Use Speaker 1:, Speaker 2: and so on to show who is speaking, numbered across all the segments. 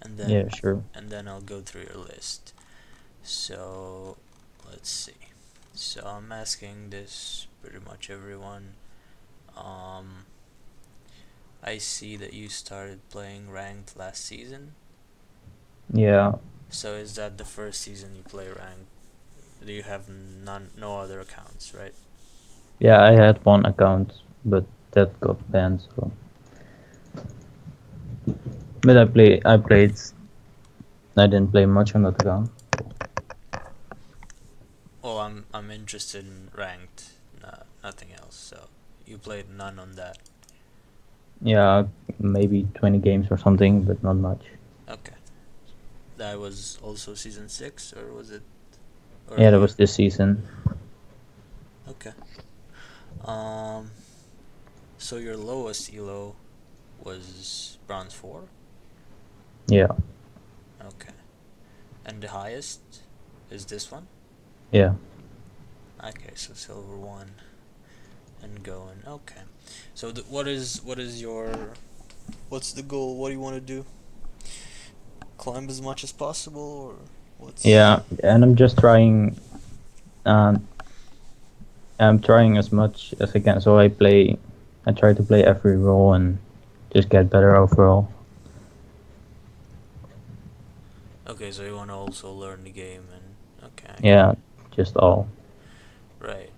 Speaker 1: and
Speaker 2: Yeah,
Speaker 1: then
Speaker 2: sure.
Speaker 1: I'll go through your list. So let's see. So I'm asking this pretty much everyone. Um, I see that you started playing ranked last season.
Speaker 2: Yeah,
Speaker 1: So is that the first season you play ranked? Do you have no other accounts, right?
Speaker 2: yeah. I had one account, but that got banned. So, but I played. I didn't play much on that account.
Speaker 1: Well, I'm interested in ranked, nothing else. So you played none on that.
Speaker 2: Yeah, maybe 20 games or something, but not much.
Speaker 1: Okay, that was also season 6, or was it
Speaker 2: Yeah, that was
Speaker 1: earlier?
Speaker 2: this season.
Speaker 1: Okay. Um. So your lowest elo was bronze 4.
Speaker 2: Yeah,
Speaker 1: Okay. And the highest is this one.
Speaker 2: yeah.
Speaker 1: Okay, so silver 1 and going. Okay. So what is your what's the goal? What do you want to do? Climb as much as possible, or what's?
Speaker 2: Yeah, and um, I'm trying as much as I can. So I try to play every role and just get better overall.
Speaker 1: Okay, so you want to also learn the game and okay, I get
Speaker 2: Yeah,
Speaker 1: it.
Speaker 2: just all.
Speaker 1: Right.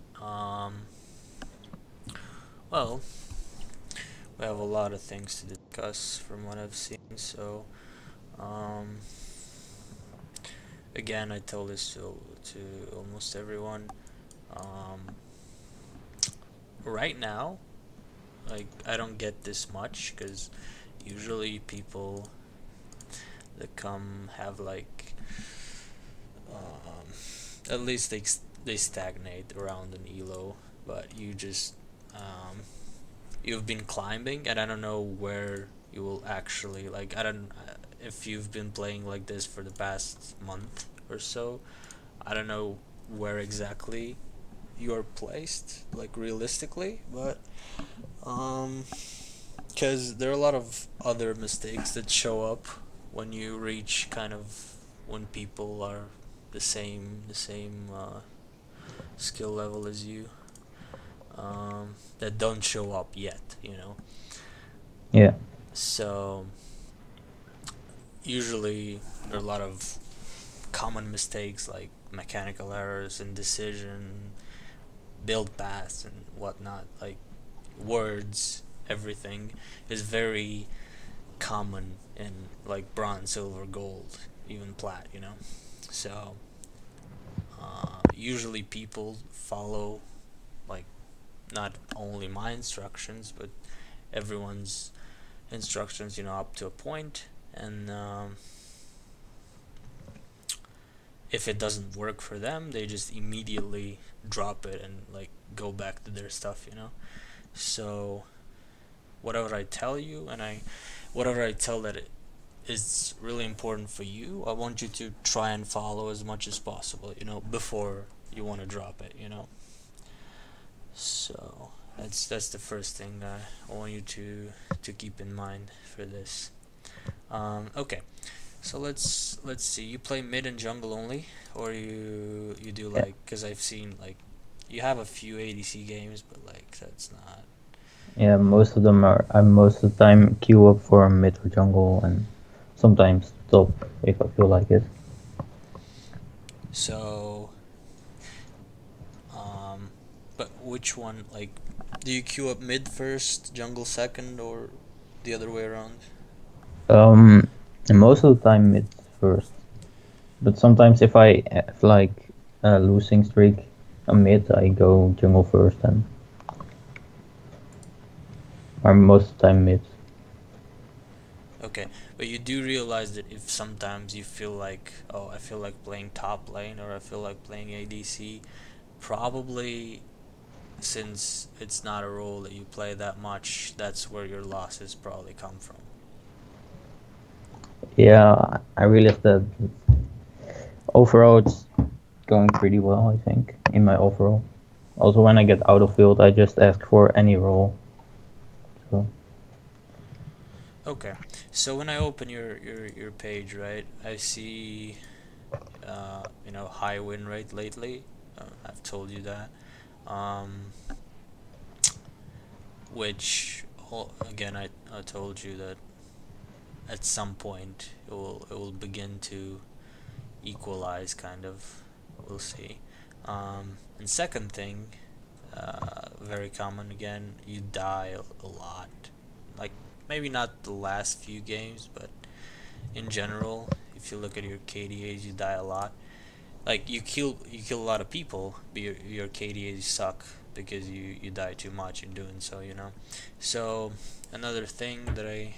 Speaker 1: Well, we have a lot of things to discuss from what I've seen. So, um, again, I tell this to almost everyone. Um, right now, like I don't get this much because usually people that come have like um, at least they stagnate around an elo, but um, you've been climbing, and I don't know where you will actually like. I don't if you've been playing like this for the past month or so. I don't know where exactly you're placed, like realistically, but um, because there are a lot of other mistakes that show up when you reach kind of when people are the same skill level as you, that don't show up yet, you know.
Speaker 2: Yeah,
Speaker 1: So usually there are a lot of common mistakes like mechanical errors, indecision, build paths, and whatnot. Like words, everything is very common in like bronze, silver, gold, even plat. You know, so usually people follow like not only my instructions but everyone's instructions. You know, up to a point, and if it doesn't work for them, they just immediately drop it and like go back to their stuff. You know, so whatever I tell you, and whatever I tell that it is really important for you, I want you to try and follow as much as possible, you know, before you want to drop it, you know. So that's the first thing I want you to keep in mind for this. Okay, so let's see. You play mid and jungle only, or you do
Speaker 2: yeah,
Speaker 1: like because I've seen like you have a few ADC games, but like that's not
Speaker 2: yeah. Most of them are. I most of the time queue up for mid or jungle, and sometimes top if I feel like it.
Speaker 1: so. But which one like do you queue up mid first, jungle second, or the other way around?
Speaker 2: Um, and most of the time mid first, but sometimes if I have like a losing streak, a mid, I go jungle first, and or most of the time mid.
Speaker 1: Okay, but you do realize that if sometimes you feel like, oh, I feel like playing top lane or I feel like playing ADC, probably since it's not a role that you play that much, that's where your losses probably come from.
Speaker 2: Yeah, I realized that overall it's going pretty well. I think in my overall. Also, when I get out of field, I just ask for any role. So
Speaker 1: Okay, So when I open your page, right, I see high win rate lately. I've told you that. Um, which again, I told you that at some point it will begin to equalize, kind of. We'll see. And second thing, very common again, you die a lot. Like, maybe not the last few games, but in general, if you look at your KDAs, you die a lot. Like, you kill a lot of people, but your KDAs suck because you die too much in doing so. So another thing that I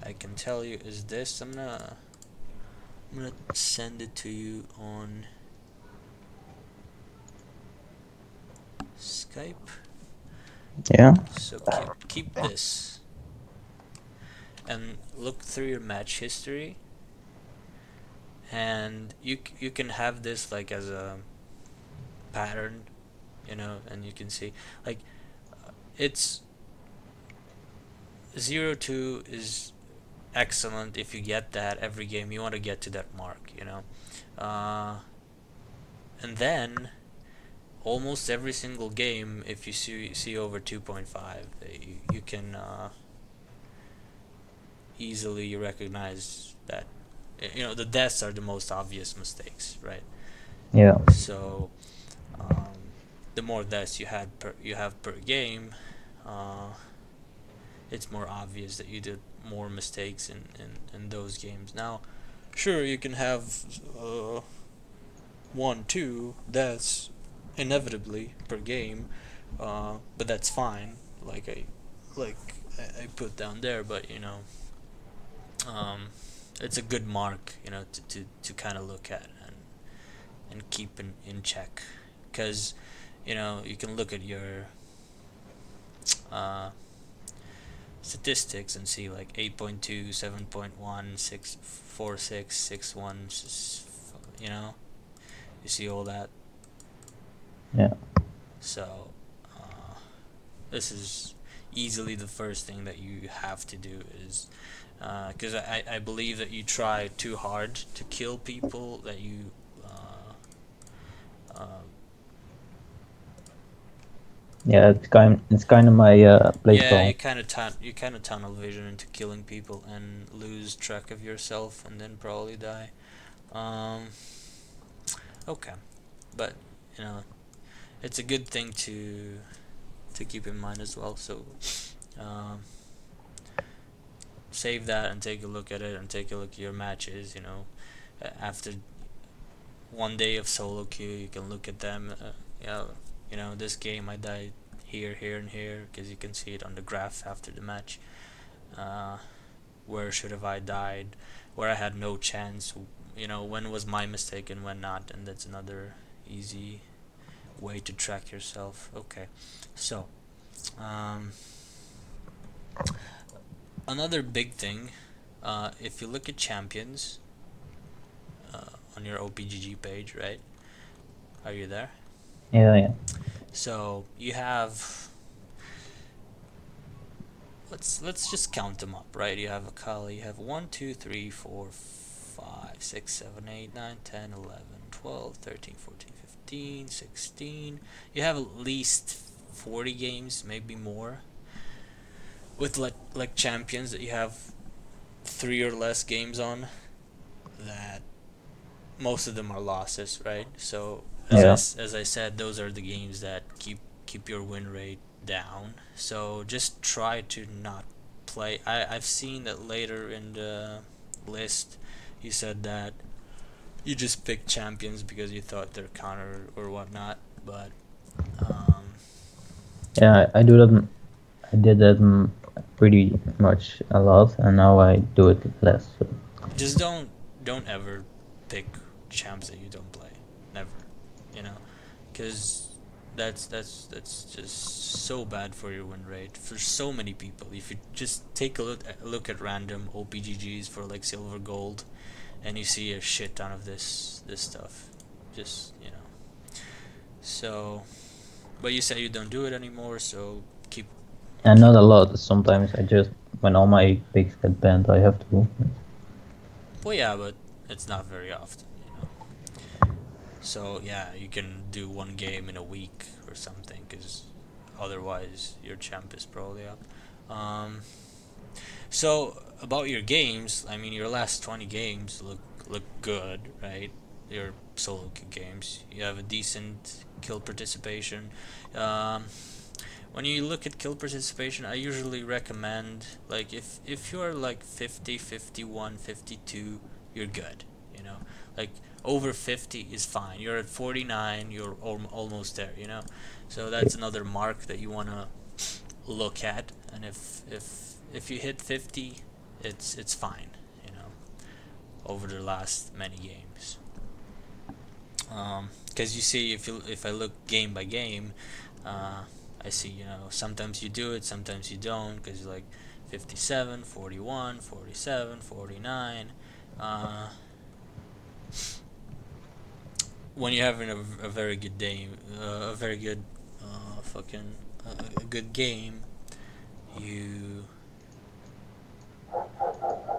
Speaker 1: I can tell you is this. I'm gonna send it to you on Skype.
Speaker 2: Yeah.
Speaker 1: So keep this and look through your match history, and you can have this like as a pattern, and you can see, like, it's 0-2 is excellent. If you get that every game, you want to get to that mark, and then almost every single game, if you see over 2.5, you can easily recognize that the deaths are the most obvious mistakes, right?
Speaker 2: Yeah.
Speaker 1: So the more deaths you have per game, uh, it's more obvious that you did more mistakes in those games. Now, sure, you can have 1, 2 deaths inevitably per game, but that's fine. Like I put down there, but um, it's a good mark, to kind of look at and keep in check, because you can look at your uh, statistics and see like 8.2, 7.1, 6.46, 6.1. You see all that.
Speaker 2: Yeah.
Speaker 1: So this is easily the first thing that you have to do, is because I believe that you try too hard to kill people, that you uh,
Speaker 2: Yeah. It's kind of my play
Speaker 1: yeah,
Speaker 2: style.
Speaker 1: you kind of tunnel vision into killing people and lose track of yourself, and then probably die. Um, okay, but you know it's a good thing to keep in mind as well. So um, save that and take a look at it, and take a look at your matches. After one day of solo queue, you can look at them. This game I died here, here, and here, because you can see it on the graph after the match. Uh, where should have I died? Where I had no chance. When was my mistake and when not, and that's another easy way to track yourself. Okay, so um, another big thing, if you look at champions on your OPGG page, right? Are you there?
Speaker 2: Yeah. Yeah.
Speaker 1: So you have, let's just count them up, right? You have Akali. You have 1, 2, 3, 4, 5, 6, 7, 8, 9, 10, 11, 12, 13, 14, 15, 16. You have at least 40 games, maybe more, with like champions that you have 3 or less games on, that most of them are losses, right? So
Speaker 2: Yeah.
Speaker 1: as I said, those are the games that keep your win rate down. So just try to not play. I've seen that later in the list, you said that you just picked champions because you thought they're counter or whatnot, but um,
Speaker 2: Yeah. I do that. I did that pretty much a lot, and now I do it less. So.
Speaker 1: just don't ever pick champs that you don't play. Never, because that's just so bad for your win rate for so many people. If you just take a look at random OPGGs for like silver, gold, and you see a shit ton of this stuff, just so. But you say you don't do it anymore, so
Speaker 2: And not a lot. Sometimes I just, when all my picks get banned, I have to.
Speaker 1: Well, yeah, but it's not very often, you know. So yeah, you can do one game in a week or something, because otherwise your champ is probably up. So about your games, I mean, your last 20 games look good, right? Your solo games, you have a decent kill participation. Um, when you look at kill participation, I usually recommend, like, if you're like 50, 51, 52, you're good, you know. Like over 50 is fine. You're at 49, you're almost there, you know. So that's another mark that you want to look at, and if you hit 50, it's fine, you know, over the last many games. Because you see, if I look game by game, uh, I see, you know, sometimes you do it, sometimes you don't, because like 57, 41, 47, 49. uh, when you're having a very good day, a very good fucking a good game, you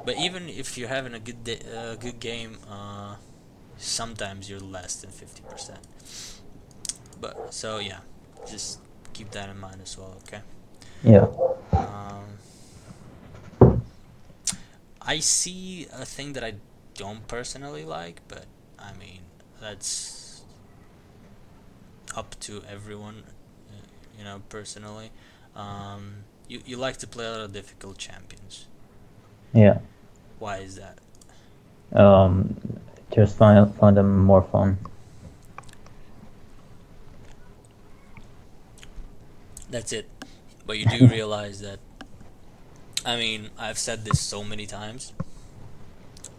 Speaker 1: but even if you're having a good game, sometimes you're less than 50%. But so yeah, just keep that in mind as well. Okay.
Speaker 2: Yeah.
Speaker 1: Um, I see a thing that I don't personally like, but I mean that's up to everyone, you know. Personally, you like to play a lot of difficult champions.
Speaker 2: Yeah.
Speaker 1: Why is that?
Speaker 2: Um, just find them more fun.
Speaker 1: That's it. But you do realize that. I mean, I've said this so many times.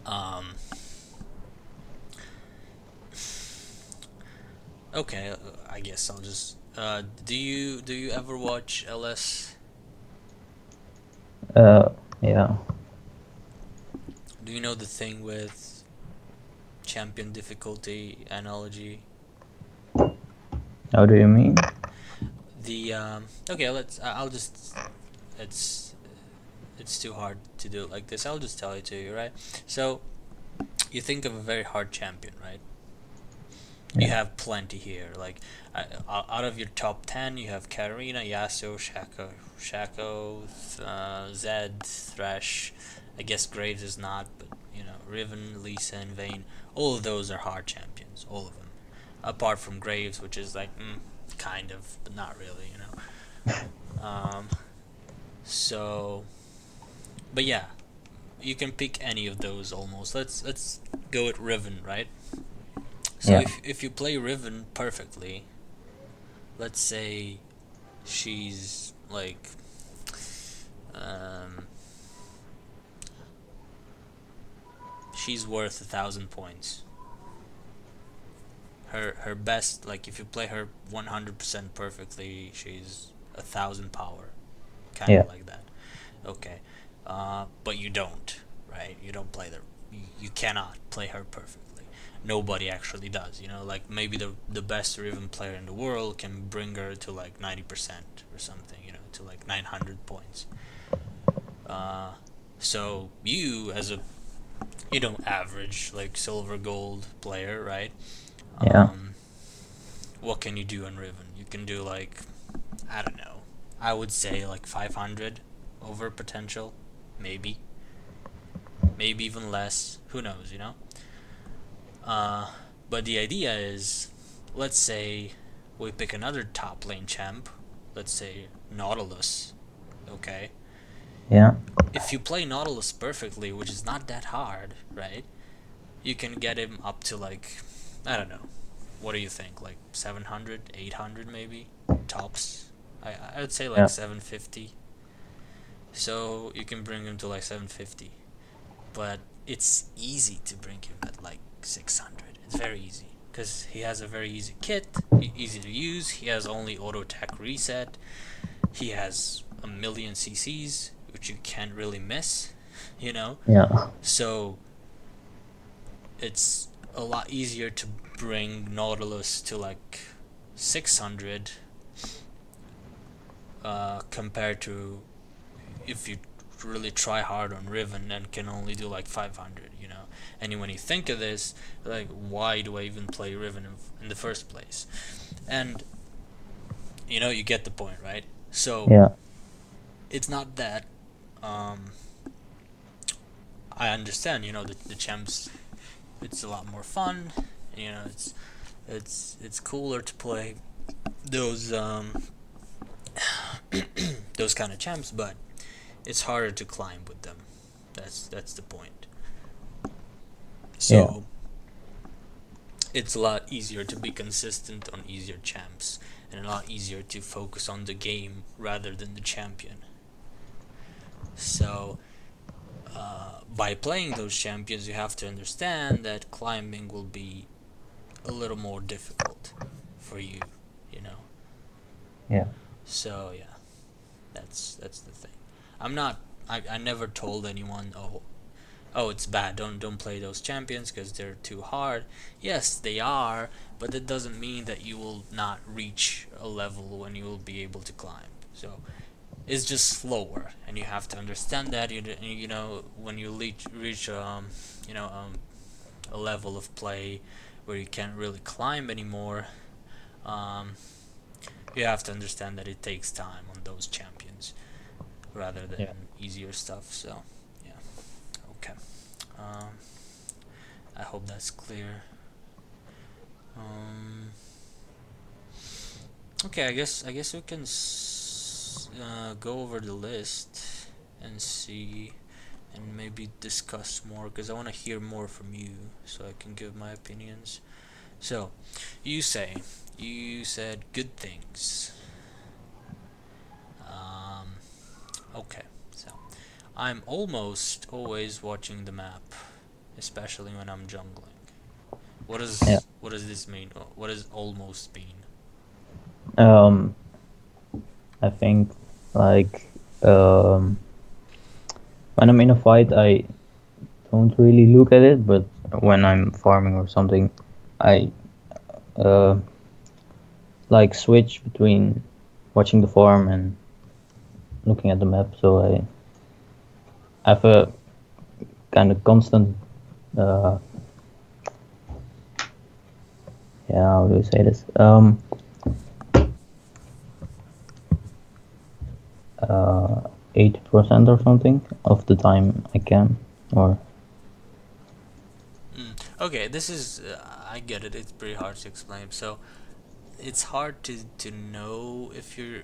Speaker 1: Um, okay, I guess I'll just. Do you ever watch LS?
Speaker 2: Uh, yeah.
Speaker 1: Do you know the thing with champion difficulty analogy?
Speaker 2: How do you mean?
Speaker 1: The okay, I'll just. It's it's too hard to do it like this. I'll just tell it to you, right? So you think of a very hard champion, right? You
Speaker 2: Yeah.
Speaker 1: have plenty here. Like out of your top 10, you have Karina, Yasuo, Shaco, Zed, Thresh. I guess Graves is not, but you know, Riven, Lisa, and Vayne. All of those are hard champions. All of them, apart from Graves, which is like kind of, but not really. You know. So, but yeah, you can pick any of those almost. Let's go with Riven, right? So
Speaker 2: Yeah.
Speaker 1: if you play Riven perfectly, let's say she's like um, she's worth 1,000 points. Her best, like if you play her 100% perfectly, she's 1,000 power, kind
Speaker 2: Yeah.
Speaker 1: of like that. Okay, but you don't, right? You don't play the. You cannot play her perfectly. Nobody actually does. You know, like maybe the best Riven player in the world can bring her to like 90% or something. You know, to like 900 points. Uh, so you as a average like silver gold player, right?
Speaker 2: Yeah.
Speaker 1: Um, what can you do on Riven? You can do like I don't know. I would say like 500 over potential, maybe, maybe even less. Who knows? You know. Uh, but the idea is, let's say we pick another top lane champ. Let's say Nautilus. Okay.
Speaker 2: Yeah.
Speaker 1: If you play Nautilus perfectly, which is not that hard, right? You can get him up to like, I don't know. What do you think? Like 700, 800 maybe? Tops? I would say like
Speaker 2: Yeah.
Speaker 1: 750. So you can bring him to like 750. But it's easy to bring him at like 600. It's very easy. Because he has a very easy kit, easy to use. He has only auto attack reset. He has a million CCs, which you can't really miss, you know?
Speaker 2: Yeah.
Speaker 1: So it's a lot easier to bring Nautilus to like 600 compared to if you really try hard on Riven and can only do like 500, you know. And when you think of this, like, why do I even play Riven in the first place? And you know, you get the point, right? So
Speaker 2: Yeah.
Speaker 1: it's not that. Um, I understand, you know, the champs. It's a lot more fun. You know, it's cooler to play those those kind of champs, but it's harder to climb with them. That's the point.
Speaker 2: Yeah.
Speaker 1: So it's a lot easier to be consistent on easier champs, and a lot easier to focus on the game rather than the champion. So by playing those champions, you have to understand that climbing will be a little more difficult for you, you know.
Speaker 2: Yeah.
Speaker 1: So yeah, that's the thing. I'm not. I never told anyone, oh, it's bad. Don't play those champions because they're too hard. Yes, they are, but that doesn't mean that you will not reach a level when you will be able to climb. So it's just slower, and you have to understand that. You know, when you reach you know a level of play where you can't really climb anymore, um, you have to understand that it takes time on those champions rather
Speaker 2: Yeah.
Speaker 1: than easier stuff. So yeah, okay. Um, I hope that's clear. Um, okay, I guess we can go over the list and see and maybe discuss more because I want to hear more from you so I can give my opinions. So, you say you said good things. Um, okay, so I'm almost always watching the map, especially when I'm jungling.
Speaker 2: Yeah.
Speaker 1: What does this mean? What does almost mean?
Speaker 2: Um, I think like um, when I'm in a fight, I don't really look at it, but when I'm farming or something, I uh, like switch between watching the farm and looking at the map. So I have a kind of constant, uh, yeah, how do you say this? 80% or something of the time I can, or
Speaker 1: Okay, this is I get it. It's pretty hard to explain. So it's hard to know if you're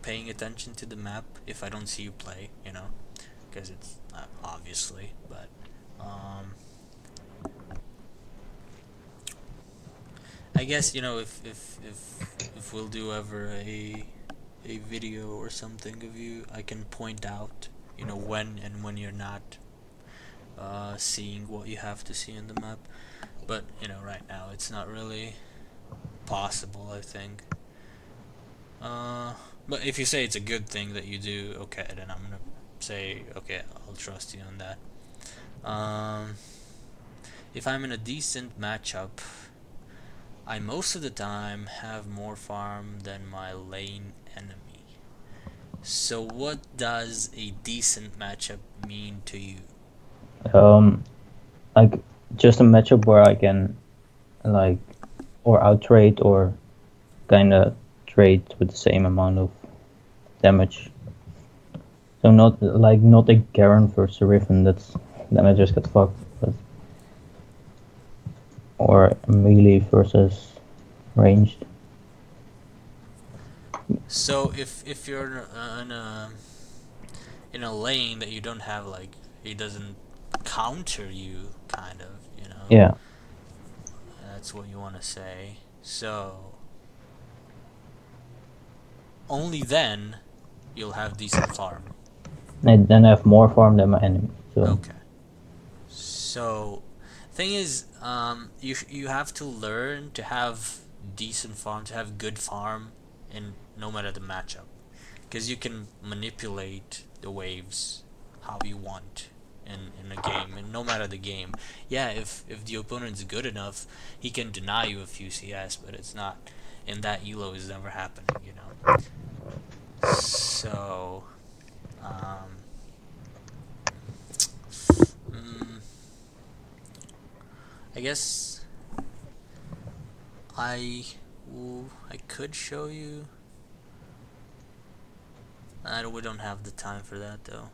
Speaker 1: paying attention to the map if I don't see you play. You know, because it's obviously, but um, I guess you know if we'll do ever a video or something of you, I can point out you know when you're not seeing what you have to see in the map. But you know, right now it's not really possible. I think. Uh, but if you say it's a good thing that you do, okay, then I'm gonna say okay, I'll trust you on that. Um, if I'm in a decent matchup, I most of the time have more farm than my lane enemy. So what does a decent matchup mean to you?
Speaker 2: um, like just a matchup where I can like or out trade or kind of trade with the same amount of damage. So not a Garen versus Riven. Then I just get fucked. But, or melee versus ranged.
Speaker 1: So if you're in a lane that you don't have like he doesn't counter you, kind of, you know,
Speaker 2: Yeah,
Speaker 1: that's what you want to say. So only then you'll have decent farm.
Speaker 2: and then I have more farm than my enemy. So
Speaker 1: Okay. So, thing is, you have to learn to have decent farm, to have good farm, in no matter the matchup, because you can manipulate the waves how you want in a game, and no matter the game. Yeah, if the opponent's good enough, he can deny you a few CS, but it's not. In that elo is never happening, you know. So, um, mm, I guess I could show you. We don't have the time for that though.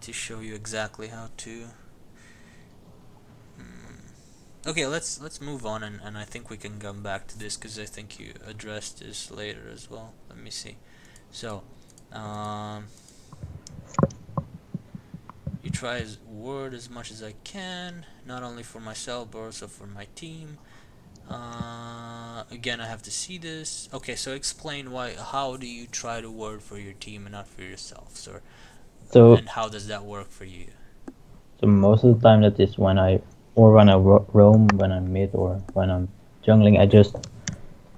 Speaker 1: To show you exactly how to. Okay, let's move on, and I think we can come back to this because I think you addressed this later as well. Let me see. So, um, you try as word as much as I can, not only for myself but also for my team. Again, I have to see this. Okay, so explain why. How do you try to word for your team and not for yourself, sir?
Speaker 2: So
Speaker 1: And how does that work for you?
Speaker 2: so most of the time that is when I roam, when I'm mid or when I'm jungling, I just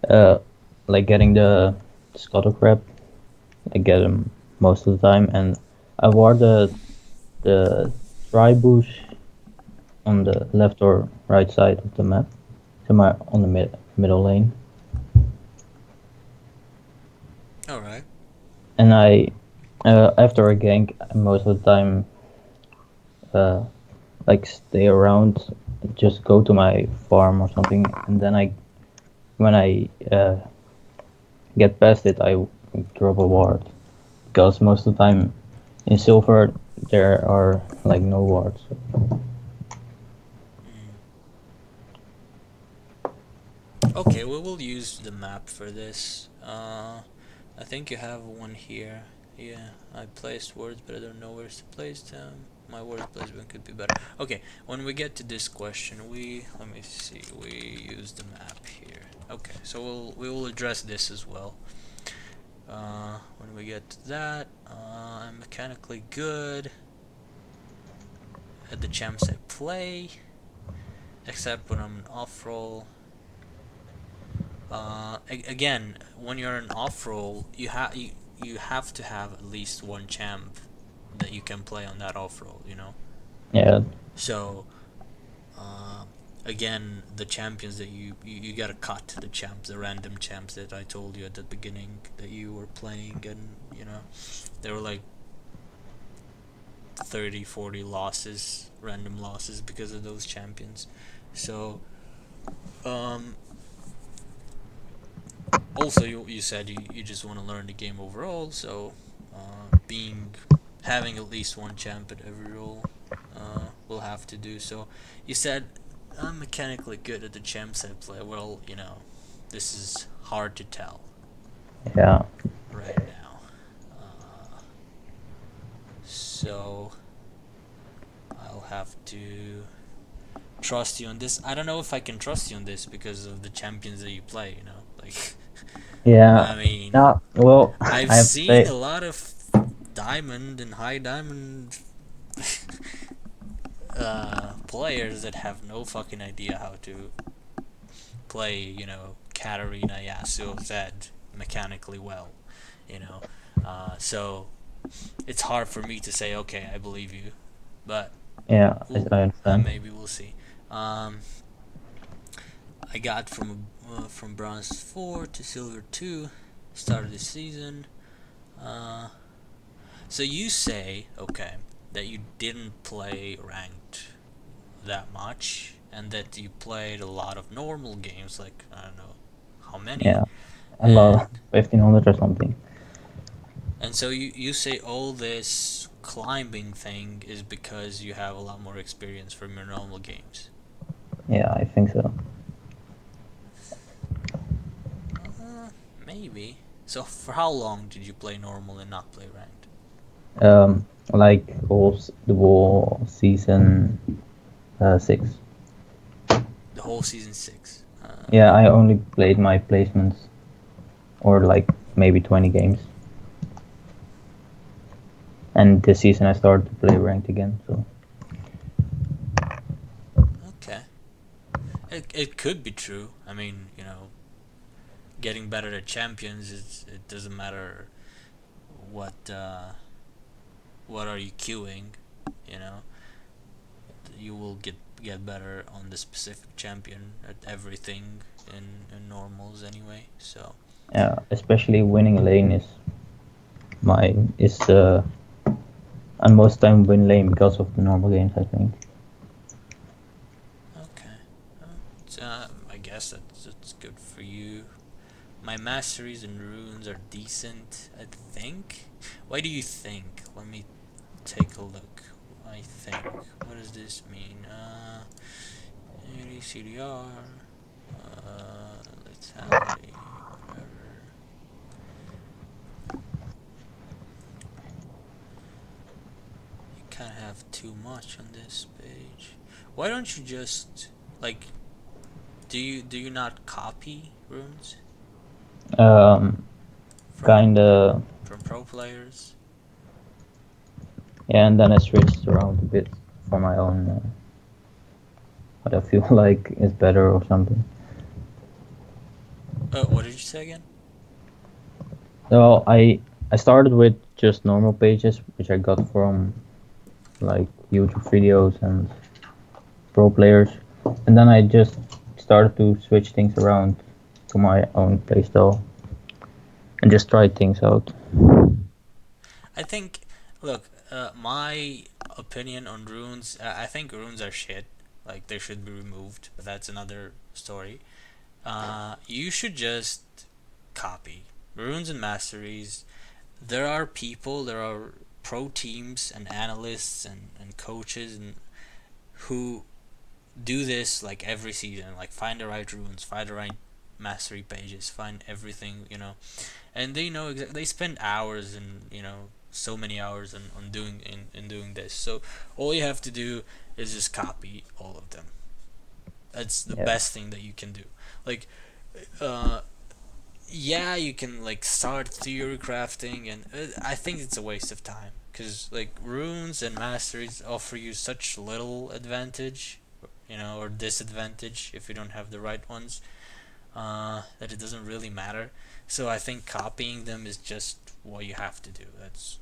Speaker 2: uh like getting the scuttle crab. I get them most of the time, and I ward the dry bush on the left or right side of the map, to my on the middle lane,
Speaker 1: All right.
Speaker 2: and I after a gank, most of the time uh like stay around, just go to my farm or something, and then when I get past it, I drop a ward, because most of the time in silver there are like no wards.
Speaker 1: Mm. Okay, we will use the map for this. I think you have one here. Yeah, I placed words, but I don't know where to place them. My word placement could be better. Okay, when we get to this question, let me see. We use the map here. Okay, so we will address this as well. When we get to that, I'm mechanically good at the champs I play, except when I'm an off roll. Again, when you're an off roll, you have to have at least one champ that you can play on that off roll.
Speaker 2: Yeah,
Speaker 1: So, uh, again, the champions that you gotta cut the champs, the random champs that I told you at the beginning that you were playing, and they were like 30, 40 losses, random losses because of those champions. So, um, also you said you just want to learn the game overall, so being having at least one champ at every role will have to do. So you said I'm mechanically good at the champs I play. Well, this is hard to tell
Speaker 2: yeah,
Speaker 1: right now. So I'll have to trust you on this. I don't know if I can trust you on this because of the champions that you play, like
Speaker 2: yeah.
Speaker 1: I mean,
Speaker 2: No, well,
Speaker 1: I've
Speaker 2: I have to
Speaker 1: seen
Speaker 2: say,
Speaker 1: a lot of diamond and high diamond players that have no fucking idea how to play, Katarina, Yasuo, Zed mechanically well, you know. So it's hard for me to say, okay, I believe you, but
Speaker 2: yeah, I understand.
Speaker 1: maybe we'll see. Um, I got from bronze 4 to silver 2, start of the season. Uh, So you say, okay, that you didn't play ranked that much, and that you played a lot of normal games, like I don't know how many,
Speaker 2: Yeah, a lot,
Speaker 1: and
Speaker 2: 1500 or something.
Speaker 1: so you say all this climbing thing is because you have a lot more experience from your normal games.
Speaker 2: Yeah, I think so.
Speaker 1: Maybe. So for how long did you play normal and not play ranked?
Speaker 2: Like the whole season 6.
Speaker 1: The whole season 6.
Speaker 2: Yeah, I only played my placements, or like maybe 20 games. And this season I started to play ranked again. So
Speaker 1: Okay. It could be true. I mean, getting better at champions, it doesn't matter what what are you queuing, you know. You will get better on the specific champion at everything in normals anyway. So
Speaker 2: Especially winning lane is and most time win lane because of the normal games, I think.
Speaker 1: Okay. I guess that's good for you. My masteries and runes are decent, I think. Why do you think? Let me take a look. I think. What does this mean? CDR, lethality, whatever. You can't have too much on this page. Why don't you just like? Do you not copy runes
Speaker 2: Um,
Speaker 1: from
Speaker 2: Kinda,
Speaker 1: pro players?
Speaker 2: yeah, and then I switched around a bit for my own, what I feel like is better or something.
Speaker 1: What did you say again?
Speaker 2: So I started with just normal pages, which I got from like YouTube videos and pro players, and then I just started to switch things around to my own playstyle and just try things out.
Speaker 1: I think, look, my opinion on runes, I think runes are shit. Like, they should be removed, but that's another story. You should just copy. Runes and masteries, there are people, there are pro teams and analysts and coaches and who do this like every season. Like, find the right runes, find the right mastery pages, find everything, and they know exactly. They spend hours and so many hours on doing this. So all you have to do is just copy all of them. That's the
Speaker 2: Yeah,
Speaker 1: best thing that you can do. Like, uh, yeah, you can like start theory crafting, and I think it's a waste of time because like runes and masteries offer you such little advantage, or disadvantage if you don't have the right ones, that it doesn't really matter. So I think copying them is just what you have to do. That's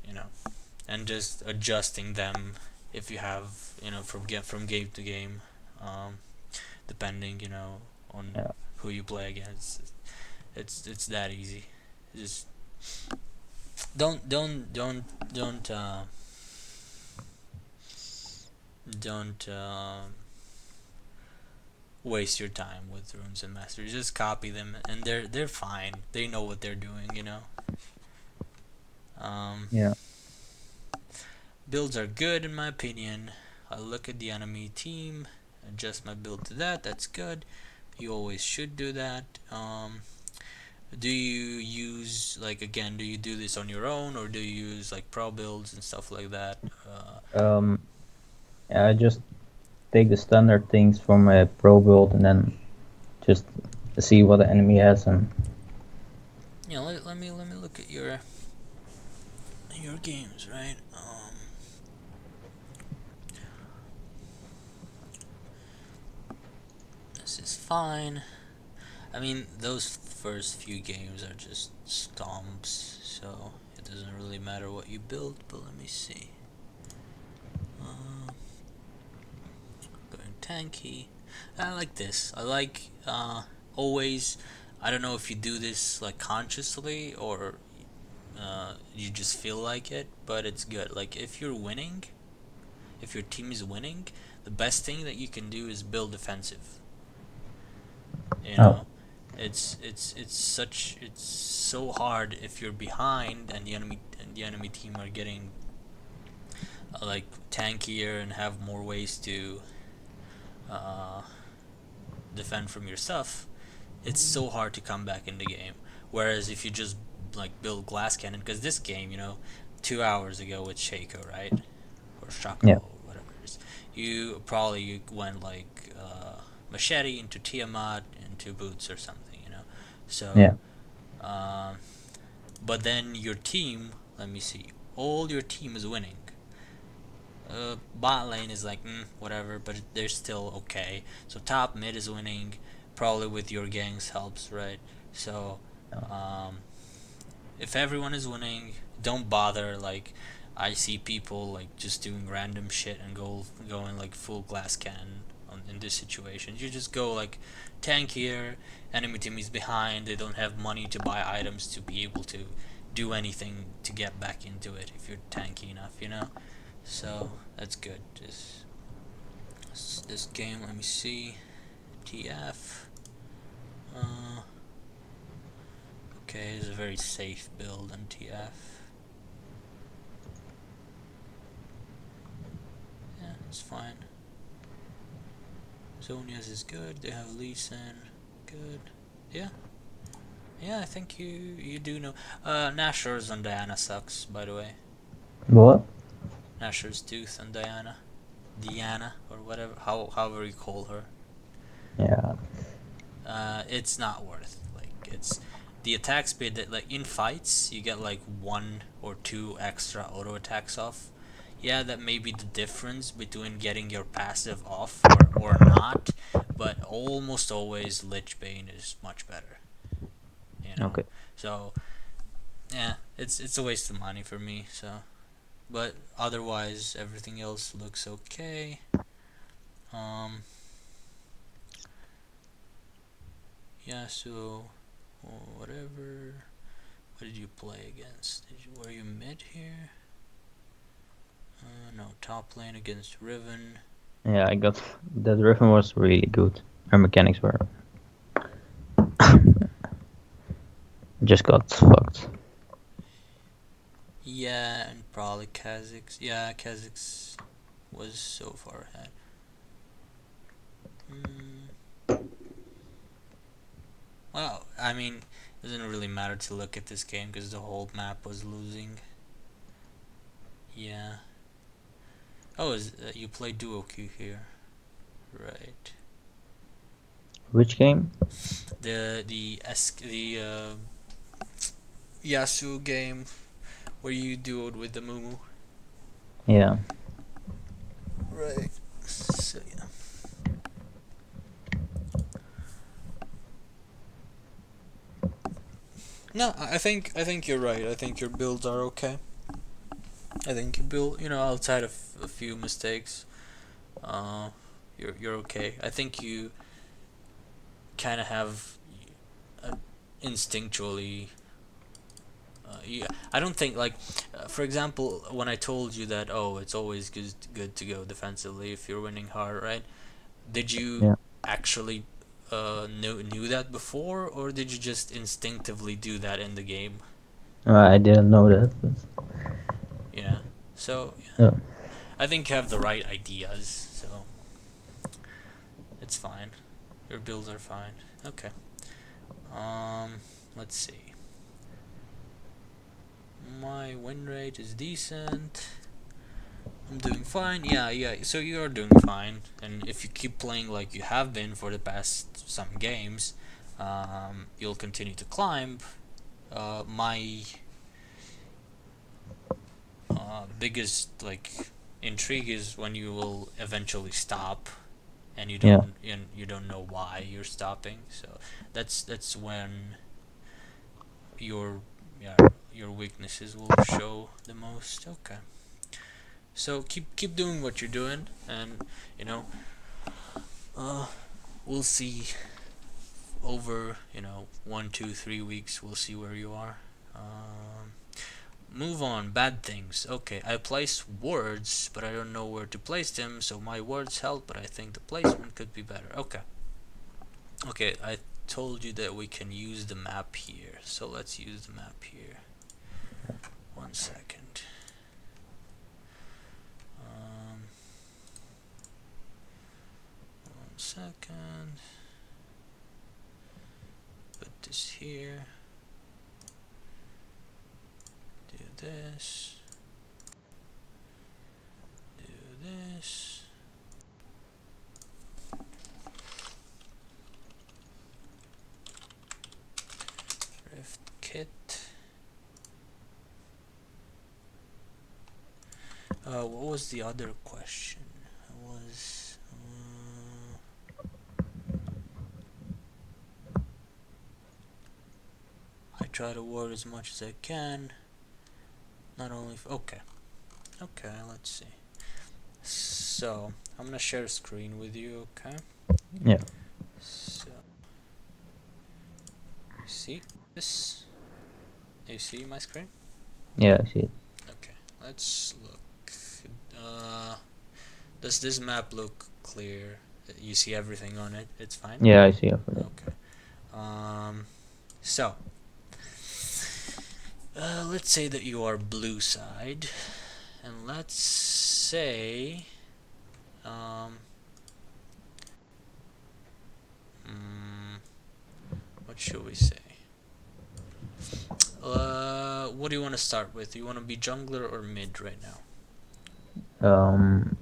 Speaker 1: and just adjusting them if you have from game to game, um, depending on
Speaker 2: yeah,
Speaker 1: who you play against. It's that easy. Just don't don't waste your time with runes and masters. Just copy them, and they're fine. They know what they're doing. Um,
Speaker 2: yeah.
Speaker 1: Builds are good in my opinion. I look at the enemy team, adjust my build to that. That's good. You always should do that. Do you use like again? Do you do this on your own, or do you use like pro builds and stuff like that?
Speaker 2: Um, yeah, I just take the standard things from a pro build and then just see what the enemy has and
Speaker 1: Let me look at your games, right? This is fine. I mean, those first few games are just stomps, so it doesn't really matter what you build. But let me see. Uh, Going tanky. I like this. I like always. I don't know if you do this like consciously or you just feel like it, but it's good. Like if you're winning, if your team is winning, the best thing that you can do is build defensive. You
Speaker 2: oh
Speaker 1: know, it's so hard if you're behind and the enemy team are getting like tankier and have more ways to uh, defend from your stuff. It's so hard to come back in the game. Whereas if you just like build glass cannon, because this game, 2 hours ago with Shaco, right, or
Speaker 2: yeah,
Speaker 1: Shaco, whatever it is, you went like machete into Tiamat into boots or something. So,
Speaker 2: yeah,
Speaker 1: um, but then your team, let me see, all your team is winning. Bot lane is like whatever, but they're still okay. So top mid is winning, probably with your gang's helps, right? So, um, if everyone is winning, don't bother. Like, I see people like just doing random shit and going like full glass cannon in this situation. You just go like tankier, enemy team is behind, they don't have money to buy items to be able to do anything to get back into it if you're tanky enough, you know? So that's good. Just this game, let me see. TF. Okay, it's a very safe build on TF. Yeah, it's fine. Zonia's is good. They have Lee Sin. Good. Yeah. Yeah, I think you do know. Nashor's on Diana sucks, by the way.
Speaker 2: What?
Speaker 1: Nashor's Tooth on Diana. Diana, or whatever, however you call her.
Speaker 2: Yeah.
Speaker 1: It's not worth. Like, it's the attack speed that, like, in fights, you get like 1 or 2 extra auto attacks off. Yeah, that may be the difference between getting your passive off or not, but almost always Lich Bane is much better. You know,
Speaker 2: Okay.
Speaker 1: so yeah, it's a waste of money for me. So, but otherwise, everything else looks okay. Um, yeah. So, whatever. What did you play against? Were you mid here? No, top lane against Riven.
Speaker 2: Yeah, I got that Riven was really good. Her mechanics were just got fucked.
Speaker 1: Yeah, and probably Kha'Zix. Yeah, Kha'Zix was so far ahead. Well, I mean, it doesn't really matter to look at this game because the whole map was losing. Yeah. Oh, you play duo queue here, right?
Speaker 2: Which game?
Speaker 1: The Yasuo game where you duoed with the Mumu.
Speaker 2: Yeah.
Speaker 1: Right. So yeah. No, I think you're right. I think your builds are okay. I think you build, outside of a few mistakes, uh, you're okay. I think you kind of have uh, instinctually. Yeah, I don't think like, for example, when I told you that, oh, it's always good to go defensively if you're winning hard, right? Did you
Speaker 2: Yeah.
Speaker 1: actually knew that before, or did you just instinctively do that in the game?
Speaker 2: I didn't know that. But,
Speaker 1: Yeah. So yeah,
Speaker 2: yeah.
Speaker 1: I think you have the right ideas, so it's fine. Your builds are fine. Okay. Um, let's see. My win rate is decent. I'm doing fine. Yeah, yeah. So you're doing fine, and if you keep playing like you have been for the past some games, you'll continue to climb. My biggest like intrigue is when you will eventually stop, and
Speaker 2: Yeah.
Speaker 1: you don't know why you're stopping. So that's when your yeah your weaknesses will show the most. Okay. So keep doing what you're doing, and you know, uh, we'll see over 1, 2, 3 weeks. We'll see where you are. Move on. Bad things. Okay, I place words, but I don't know where to place them. So my words help, but I think the placement could be better. Okay. Okay, I told you that we can use the map here, so let's use the map here. 1 second. Um, 1 second. Put this here. Do this. Do this. Rift kit. What was the other question? It was. I try to word as much as I can. Not only. Okay. Okay, let's see. So I'm gonna share a screen with you, okay?
Speaker 2: Yeah.
Speaker 1: So you see this? You see my screen?
Speaker 2: Yeah, I see it.
Speaker 1: Okay, let's look. Uh, does this map look clear? You see everything on it? It's fine?
Speaker 2: Yeah, I see it for that.
Speaker 1: Okay. So, let's say that you are blue side, and let's say, um, what should we say? What do you want to start with? You want to be jungler or mid right now?
Speaker 2: Um,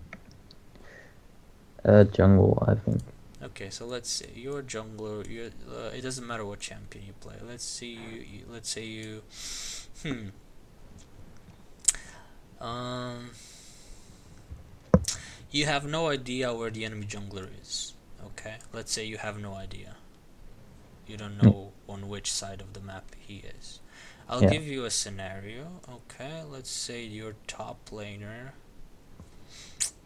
Speaker 2: jungle, I think.
Speaker 1: Okay, so let's say you're jungler. It doesn't matter what champion you play. Let's see let's say you. Hmm. Um. You have no idea where the enemy jungler is. Okay. Let's say you have no idea. You don't
Speaker 2: Mm,
Speaker 1: know on which side of the map he is. I'll
Speaker 2: yeah.
Speaker 1: give you a scenario. Okay. Let's say your top laner.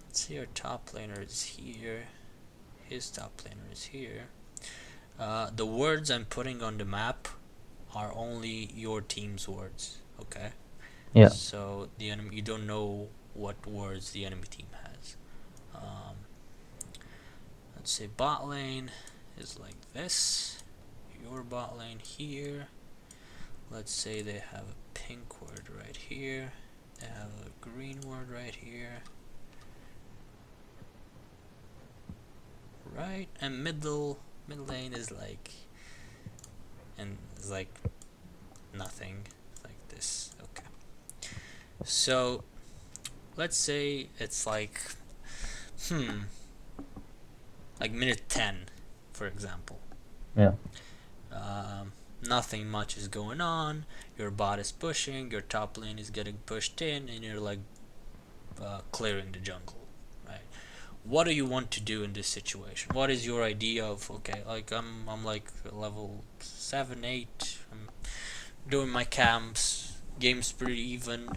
Speaker 1: Let's say your top laner is here. His top laner is here. The words I'm putting on the map are only your team's words. Okay.
Speaker 2: Yeah.
Speaker 1: So the enemy, you don't know what words the enemy team has. Um, let's say bot lane is like this. Your bot lane here. Let's say they have a pink word right here. They have a green word right here. Right, and mid lane is like, and it's like nothing, like this. Okay. So let's say it's like, hmm, like minute 10, for example.
Speaker 2: Yeah.
Speaker 1: Um, Nothing much is going on. Your bot is pushing, your top lane is getting pushed in, and you're like clearing the jungle, right? What do you want to do in this situation? What is your idea of, okay, like I'm like level 7, 8. I'm doing my camps. Game's pretty even.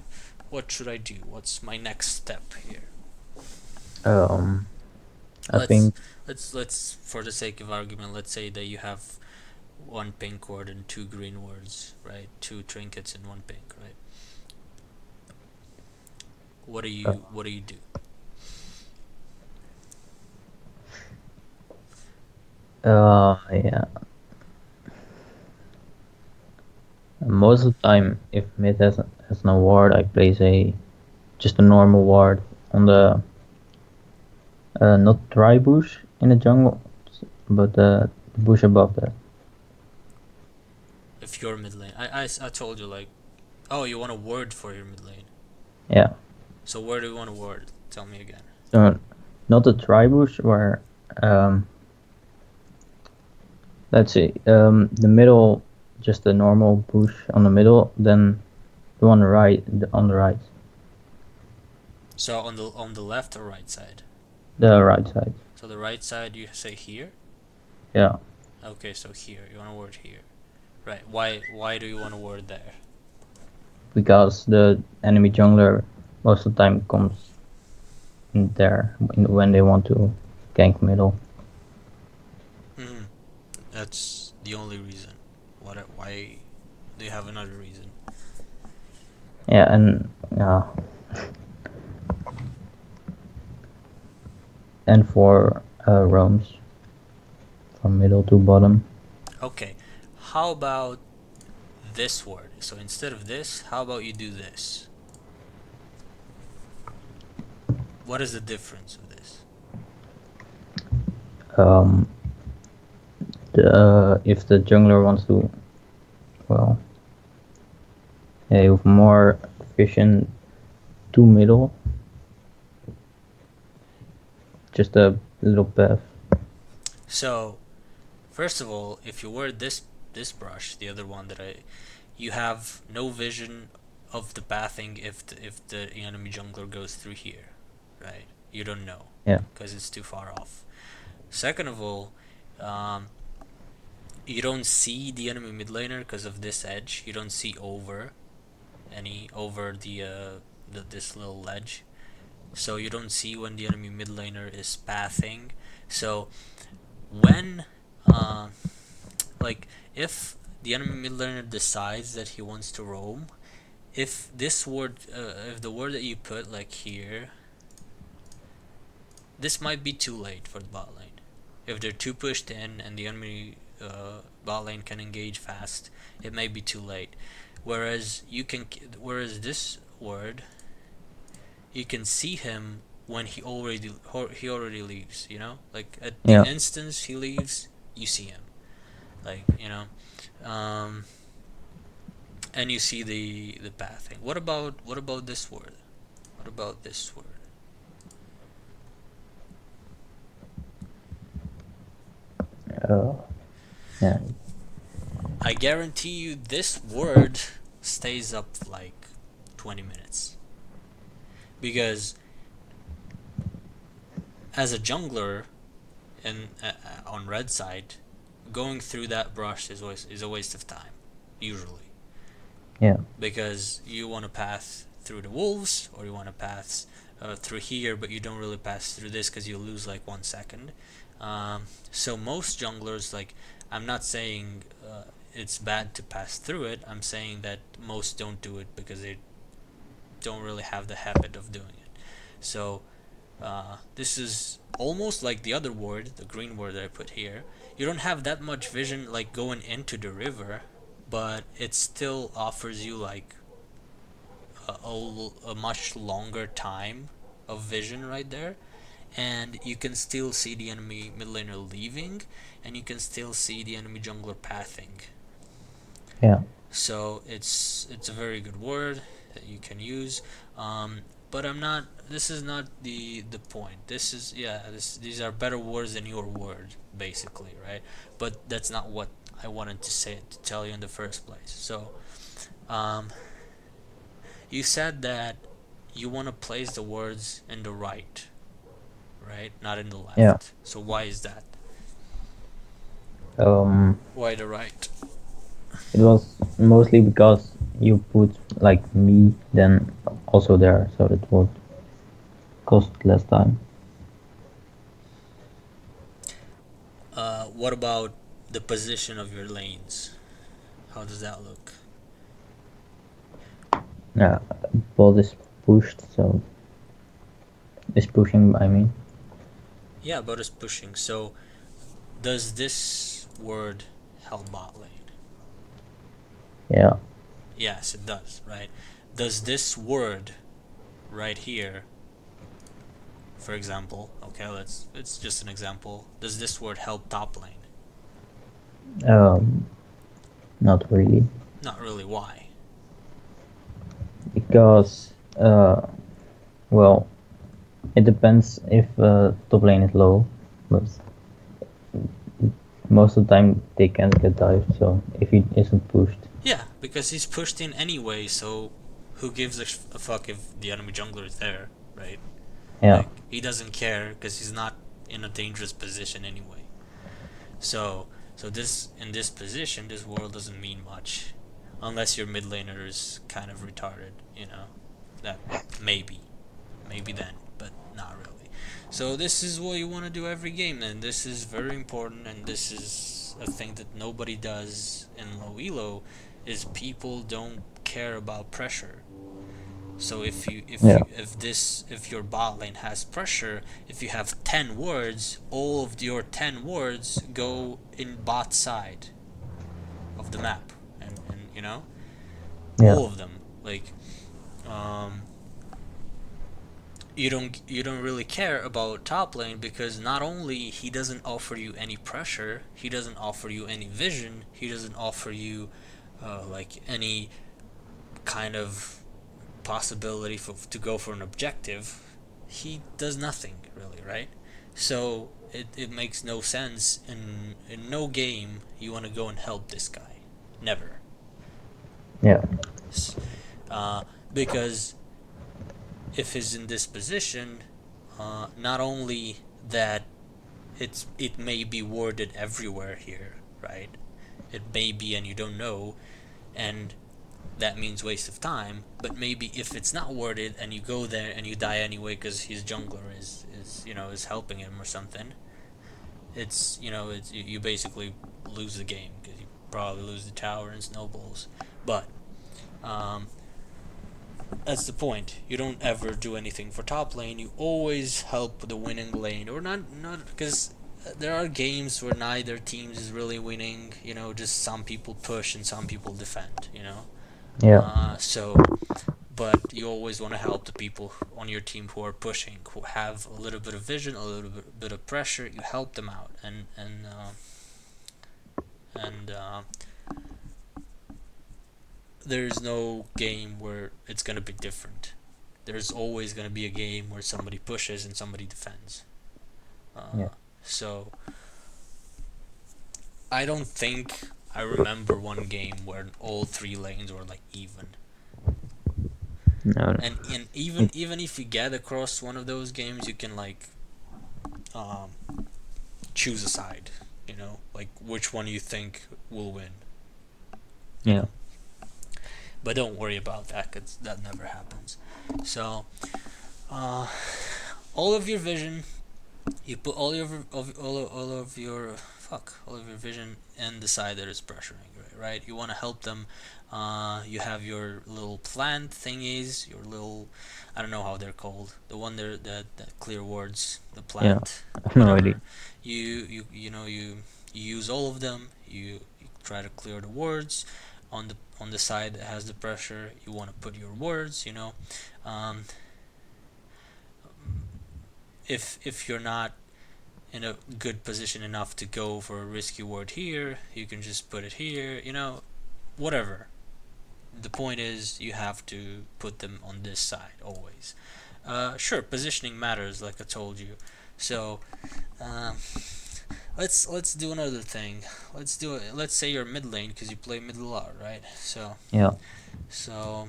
Speaker 1: What should I do? What's my next step here?
Speaker 2: Um, I
Speaker 1: Let's
Speaker 2: think.
Speaker 1: let's for the sake of argument, let's say that you have one pink word and two green words, right? Two trinkets and one pink, right?
Speaker 2: Uh,
Speaker 1: What do you do?
Speaker 2: yeah. Most of the time, if mid has no ward, I place a just a normal ward on the not dry bush in the jungle, but the bush above that.
Speaker 1: If you're mid lane, I told you like, oh, you want a word for your mid lane.
Speaker 2: Yeah.
Speaker 1: So where do you want a word? Tell me again.
Speaker 2: So not the dry bush where let's see the middle, just the normal bush on the middle, then the one on the right,
Speaker 1: So on the left or right side?
Speaker 2: the right side.
Speaker 1: So the right side you say here?
Speaker 2: Yeah.
Speaker 1: Okay, so here. You want a word here. Right. Why do you want a word there?
Speaker 2: Because the enemy jungler most of the time comes in there when they want to gank middle.
Speaker 1: Hmm. That's the only reason. Why do you have another reason?
Speaker 2: Yeah, and and for roams from middle to bottom.
Speaker 1: Okay. How about this word? So instead of this, how about you do this? What is the difference of this?
Speaker 2: Um, if the jungler wants to, well, yeah, with more efficient to middle, just a little path.
Speaker 1: So, first of all, if you word this brush, the other one that you have no vision of the pathing if the enemy jungler goes through here, right? You don't know
Speaker 2: Yeah.
Speaker 1: because it's too far off. Second of all, um, you don't see the enemy mid laner because of this edge. You don't see over the this little ledge. so you don't see when the enemy mid laner is pathing. So when uh, like if the enemy mid laner decides that he wants to roam, if this word if the word that you put like here, this might be too late for the bot lane. If they're too pushed in and the enemy bot lane can engage fast, it may be too late. Whereas whereas this word, you can see him when he already leaves. You know, like at the
Speaker 2: Yeah.
Speaker 1: instance he leaves, you see him. Like um, and you see the pathing. What about this word? What about this word?
Speaker 2: Uh, yeah.
Speaker 1: I guarantee you this word stays up like 20 minutes. Because as a jungler and on red side, going through that brush is a waste of time, usually.
Speaker 2: Yeah.
Speaker 1: Because you want to pass through the wolves or you want to pass through here, but you don't really pass through this because you lose like 1 second. So most junglers, like, I'm not saying it's bad to pass through it. I'm saying that most don't do it because they don't really have the habit of doing it. So this is almost like the other word, the green word that I put here. You don't have that much vision like going into the river, but it still offers you like a much longer time of vision right there, and you can still see the enemy mid laner leaving, and you can still see the enemy jungler pathing.
Speaker 2: Yeah.
Speaker 1: So it's a very good word that you can use. But I'm not. This is not the point. This is yeah. These are better words than your word, basically, right? But that's not what I wanted to tell you in the first place. So, um, you said that you want to place the words in the right, not in the
Speaker 2: Yeah.
Speaker 1: left. So why is that?
Speaker 2: Um,
Speaker 1: Why the right?
Speaker 2: it was mostly because you put like me then also there, so it would cost less time.
Speaker 1: What about the position of your lanes? How does that look?
Speaker 2: Yeah, bot is pushed, so is pushing. I mean,
Speaker 1: Yeah, but it's pushing. So does this word help bot lane?
Speaker 2: yeah,
Speaker 1: Yes, it does, right? Does this word right here, for example, okay, it's just an example. Does this word help top lane?
Speaker 2: um, not really,
Speaker 1: Not really. Why?
Speaker 2: because well, it depends if top lane is low, but most of the time they can't get dived. So if he isn't pushed,
Speaker 1: Yeah, because he's pushed in anyway, so who gives a fuck if the enemy jungler is there, right?
Speaker 2: yeah,
Speaker 1: Like, he doesn't care because he's not in a dangerous position anyway. So, so this in this position, this world doesn't mean much, unless your mid laner is kind of retarded. That maybe, maybe then, but not really. So this is what you want to do every game, and this is very important, and this is a thing that nobody does in low elo, is people don't care about pressure. So
Speaker 2: yeah,
Speaker 1: if your bot lane has pressure, if you have 10 words, all of your 10 words go in bot side of the map, and
Speaker 2: yeah,
Speaker 1: all of them. Like um, you don't really care about top lane because not only he doesn't offer you any pressure, he doesn't offer you any vision, he doesn't offer you like any kind of possibility to go for an objective. He does nothing really, right? So it makes no sense in no game you want to go and help this guy. Never.
Speaker 2: yeah,
Speaker 1: Uh, because if he's in this position, not only that it may be worded everywhere here, right? It may be and you don't know, and that means waste of time. But maybe if it's not worth it and you go there and you die anyway because his jungler is helping him or something, it's you basically lose the game because you probably lose the tower and snowballs. But um, that's the point. You don't ever do anything for top lane. You always help the winning lane, or not because there are games where neither teams is really winning. Just some people push and some people defend.
Speaker 2: Yeah.
Speaker 1: But you always want to help the people on your team who are pushing, who have a little bit of vision, a little bit of pressure. You help them out, and there's no game where it's gonna be different. There's always gonna be a game where somebody pushes and somebody defends.
Speaker 2: Yeah.
Speaker 1: So I don't think I remember one game where all three lanes were like even.
Speaker 2: No.
Speaker 1: And even
Speaker 2: It,
Speaker 1: even if you get across one of those games, you can like um, choose a side. Like which one you think will win. You
Speaker 2: yeah.
Speaker 1: know, but don't worry about that because that never happens. So uh, all of your vision, you put all of your vision in the side that is pressuring, right? You want to help them. You have your little plant thingies, your little, I don't know how they're called, the one there that clear words, the
Speaker 2: Yeah.
Speaker 1: plant,
Speaker 2: I have no idea.
Speaker 1: whatever. You use all of them. You try to clear the words on the side that has the pressure. You want to put your words. Um, if you're not in a good position enough to go for a risky word here, you can just put it here, whatever. The point is you have to put them on this side always. Sure, positioning matters, like I told you. So um, let's do another thing. Let's do it. Let's say you're mid lane because you play mid a lot, right?
Speaker 2: Yeah.
Speaker 1: So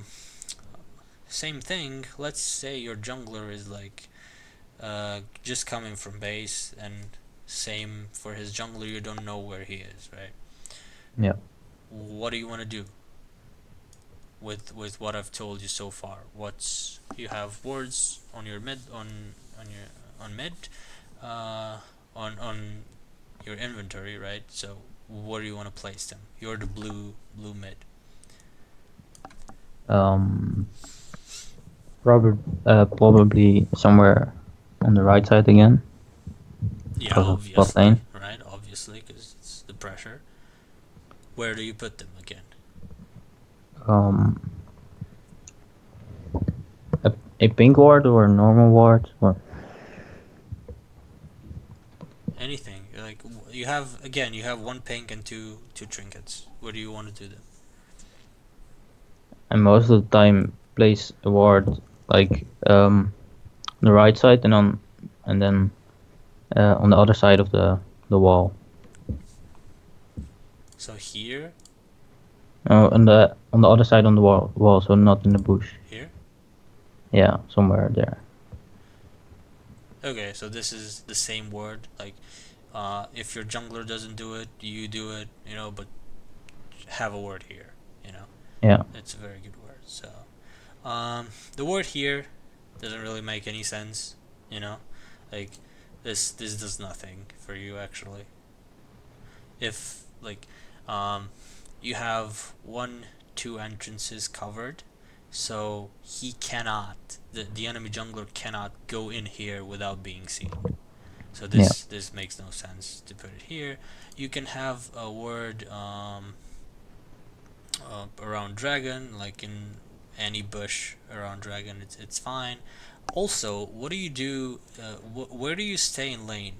Speaker 1: same thing. Let's say your jungler is like just coming from base, and same for his jungler. You don't know where he is, right?
Speaker 2: Yeah.
Speaker 1: What do you want to do with what I've told you so far? What's You have words on your mid on your on mid, uh, on your inventory, right? So where do you want to place them? You're the blue mid.
Speaker 2: Um. Probably somewhere on the right side again
Speaker 1: Yeah,
Speaker 2: because of bot
Speaker 1: obviously,
Speaker 2: lane.
Speaker 1: right? Obviously, because it's the pressure. Where do you put them again?
Speaker 2: Um. A, a pink ward or a normal ward or
Speaker 1: Anything like you have one pink and two trinkets. Where do you want to do them?
Speaker 2: and most of the time place a ward like on the right side and then on the other side of the wall.
Speaker 1: So here,
Speaker 2: On the other side on the wall, so not in the bush.
Speaker 1: here.
Speaker 2: Yeah, somewhere there.
Speaker 1: Okay, so this is the same word. Like, if your jungler doesn't do it, you do it. But have a word here. You know,
Speaker 2: Yeah.
Speaker 1: it's a very good word. So, the word here doesn't really make any sense. You know, like this does nothing for you actually. If like, um, you have one, two entrances covered, so he cannot. The enemy jungler cannot go in here without being seen. So
Speaker 2: Yeah.
Speaker 1: this makes no sense to put it here. You can have a word around dragon, like in any bush around dragon. It's fine. Also, what do you do? Where do you stay in lane?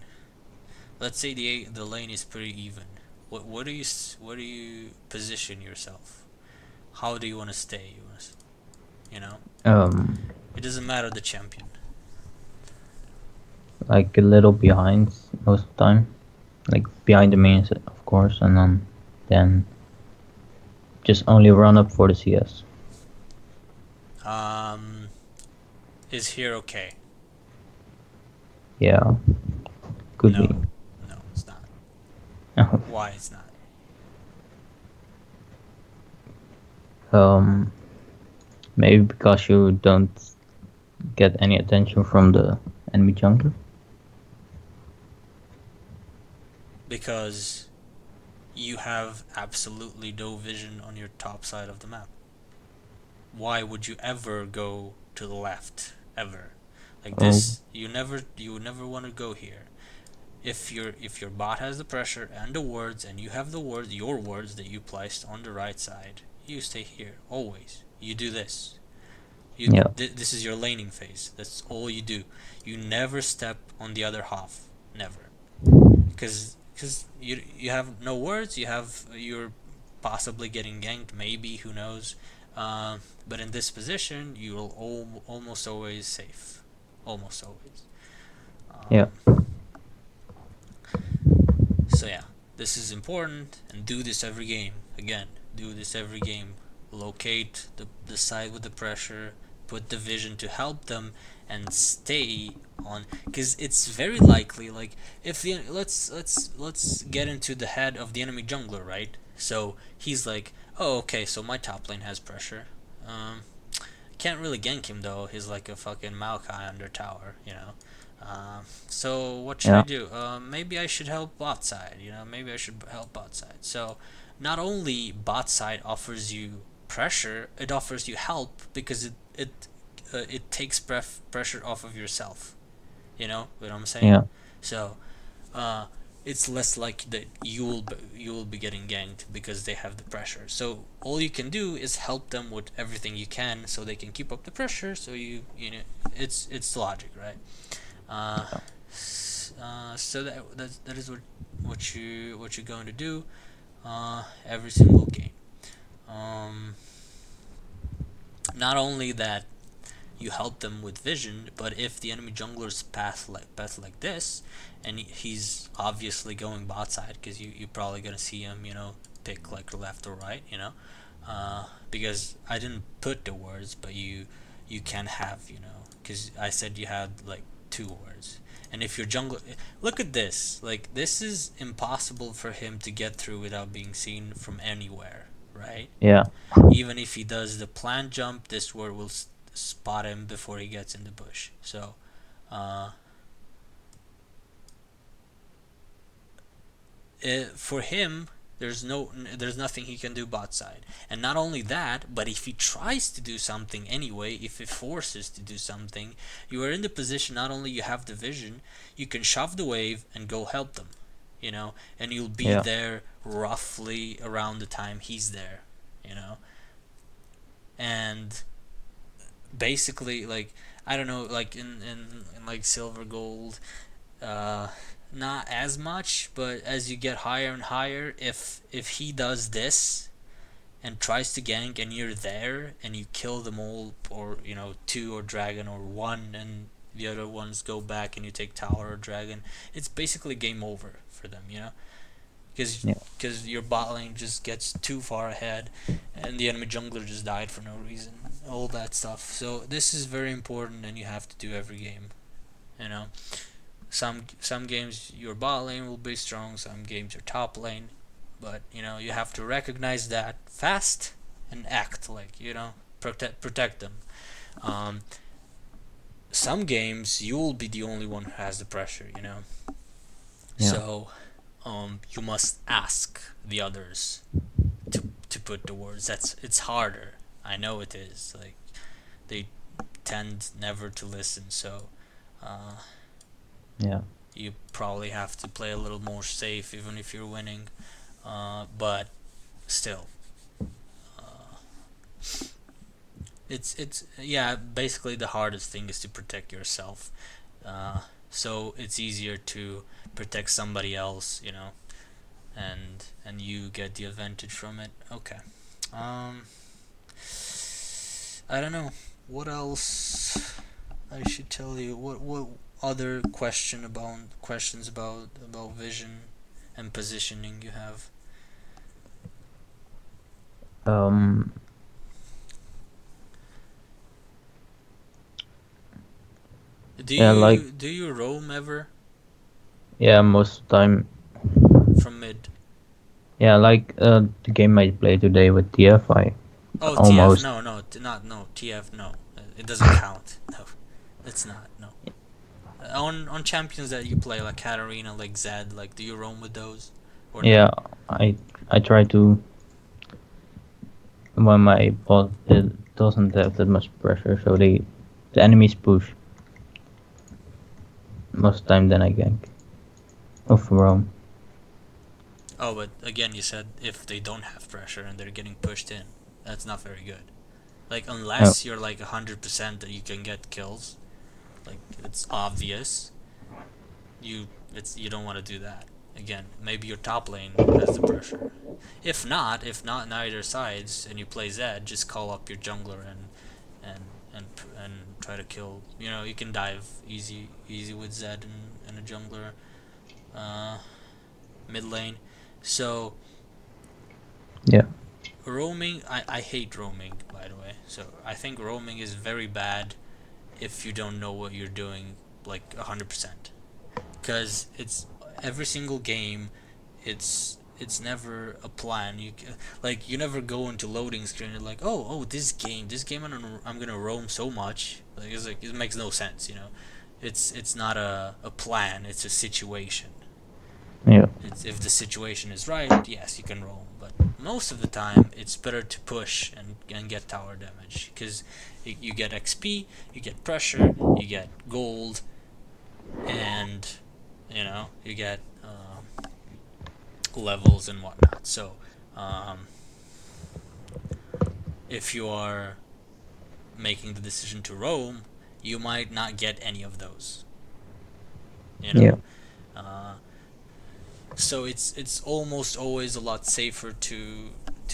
Speaker 1: Let's say the lane is pretty even. Where do you position yourself? How do you want to stay? You know,
Speaker 2: Um,
Speaker 1: it doesn't matter the champion.
Speaker 2: like a little behind most of the time, like behind the main, of course, and then just only run up for the CS.
Speaker 1: Um, is here okay?
Speaker 2: Yeah, could be.
Speaker 1: No, no, it's not. Why it's not?
Speaker 2: Um, Maybe because you don't get any attention from the enemy jungler.
Speaker 1: Because you have absolutely no vision on your top side of the map. Why would you ever go to the left ever? Like
Speaker 2: Oh,
Speaker 1: this, you would never want to go here. If your bot has the pressure and the wards, and you have the wards, your wards that you placed on the right side, you stay here always. You do this.
Speaker 2: yeah,
Speaker 1: This is your laning phase. That's all you do. You never step on the other half. Never. Because you have no words. You're possibly getting ganked. Maybe, who knows. But in this position, you'll almost always safe. Almost always.
Speaker 2: yeah,
Speaker 1: So yeah, this is important, and do this every game. Again, do this every game. Locate the side with the pressure, put the vision to help them, and stay on. Because it's very likely, like, if the let's get into the head of the enemy jungler, right? So he's like, oh, okay, so my top lane has pressure. Um, can't really gank him though. He's like a fucking Maokai under tower, you know. So what should I
Speaker 2: yeah,
Speaker 1: do? Maybe I should help bot side. Maybe I should help bot side. So not only bot side offers you pressure, it offers you help because it takes pressure off of yourself. You know what I'm saying?
Speaker 2: yeah,
Speaker 1: So uh, it's less likely that you will be getting ganked because they have the pressure. So all you can do is help them with everything you can, so they can keep up the pressure. So you know it's logic, right? Uh, so that is what you're going to do every single game. Um, Not only that, you help them with vision, but if the enemy jungler's path like this, and he's obviously going bot side, because you're probably gonna see him, pick like left or right, because I didn't put the words, but you can have, because I said you had like two words. And if your jungler, look at this, like this is impossible for him to get through without being seen from anywhere, right?
Speaker 2: yeah,
Speaker 1: Even if he does the plant jump, this word will spot him before he gets in the bush. So, uh, for him, there's nothing he can do bot side. And not only that, but if he tries to do something anyway, if he forces to do something, you are in the position. Not only you have the vision, you can shove the wave and go help them. And you'll be
Speaker 2: yeah,
Speaker 1: there roughly around the time he's there. You know, and basically, like, I don't know, like in like silver gold, uh not as much, but as you get higher and higher, if he does this and tries to gank and you're there and you kill them all, or two or dragon or one, and the other ones go back and you take tower or dragon, it's basically game over for them, because
Speaker 2: yeah,
Speaker 1: your bot lane just gets too far ahead, and the enemy jungler just died for no reason. All that stuff. So this is very important, and you have to do every game. You know, some games your bot lane will be strong, some games your top lane, but you have to recognize that fast and act like protect them. Um, some games you will be the only one who has the pressure.
Speaker 2: yeah,
Speaker 1: So you must ask the others to put the words. It's harder. I know it is. Like, they tend never to listen. So uh,
Speaker 2: yeah,
Speaker 1: you probably have to play a little more safe, even if you're winning. But still, uh, it's yeah. Basically, the hardest thing is to protect yourself. So it's easier to protect somebody else, and you get the advantage from it. Okay. Um, I don't know what else I should tell you. What other questions about vision and positioning you have?
Speaker 2: um,
Speaker 1: Do
Speaker 2: yeah, like,
Speaker 1: you do you roam ever
Speaker 2: yeah, most of the time,
Speaker 1: from mid?
Speaker 2: yeah, like the game I played today with TF, I
Speaker 1: Oh, TF,
Speaker 2: almost.
Speaker 1: no, no, not, no, TF, no. It doesn't count. No, it's not, no. On champions that you play, like Katarina, like Zed, like, do you roam with those? Or no?
Speaker 2: Yeah, I try to when my bot doesn't have that much pressure, so the enemies push most of the time. Then I gank of Rome.
Speaker 1: Oh, but again, you said if they don't have pressure and they're getting pushed in, that's not very good. Like,
Speaker 2: Oh,
Speaker 1: unless you're like 100% that you can get kills, like, it's obvious, you don't want to do that. Again, maybe your top lane has the pressure. If not neither sides, and you play Zed, just call up your jungler and and try to kill. You know, you can dive easy with Zed and a jungler mid lane. So
Speaker 2: yeah.
Speaker 1: roaming, I hate roaming, by the way. So I think roaming is very bad if you don't know what you're doing like 100%. Because it's every single game, it's never a plan. Like, you never go into loading screen and like, oh, this game I'm gonna roam so much. Like, it makes no sense, you know. It's not a plan. It's a situation.
Speaker 2: Yeah.
Speaker 1: It's, if the situation is right, yes, you can roam. But most of the time, it's better to push and get tower damage because you get XP, you get pressure, you get gold, and you get levels and whatnot. So um, if you are making the decision to roam, you might not get any of those. You know,
Speaker 2: Yeah.
Speaker 1: uh, so it's almost always a lot safer to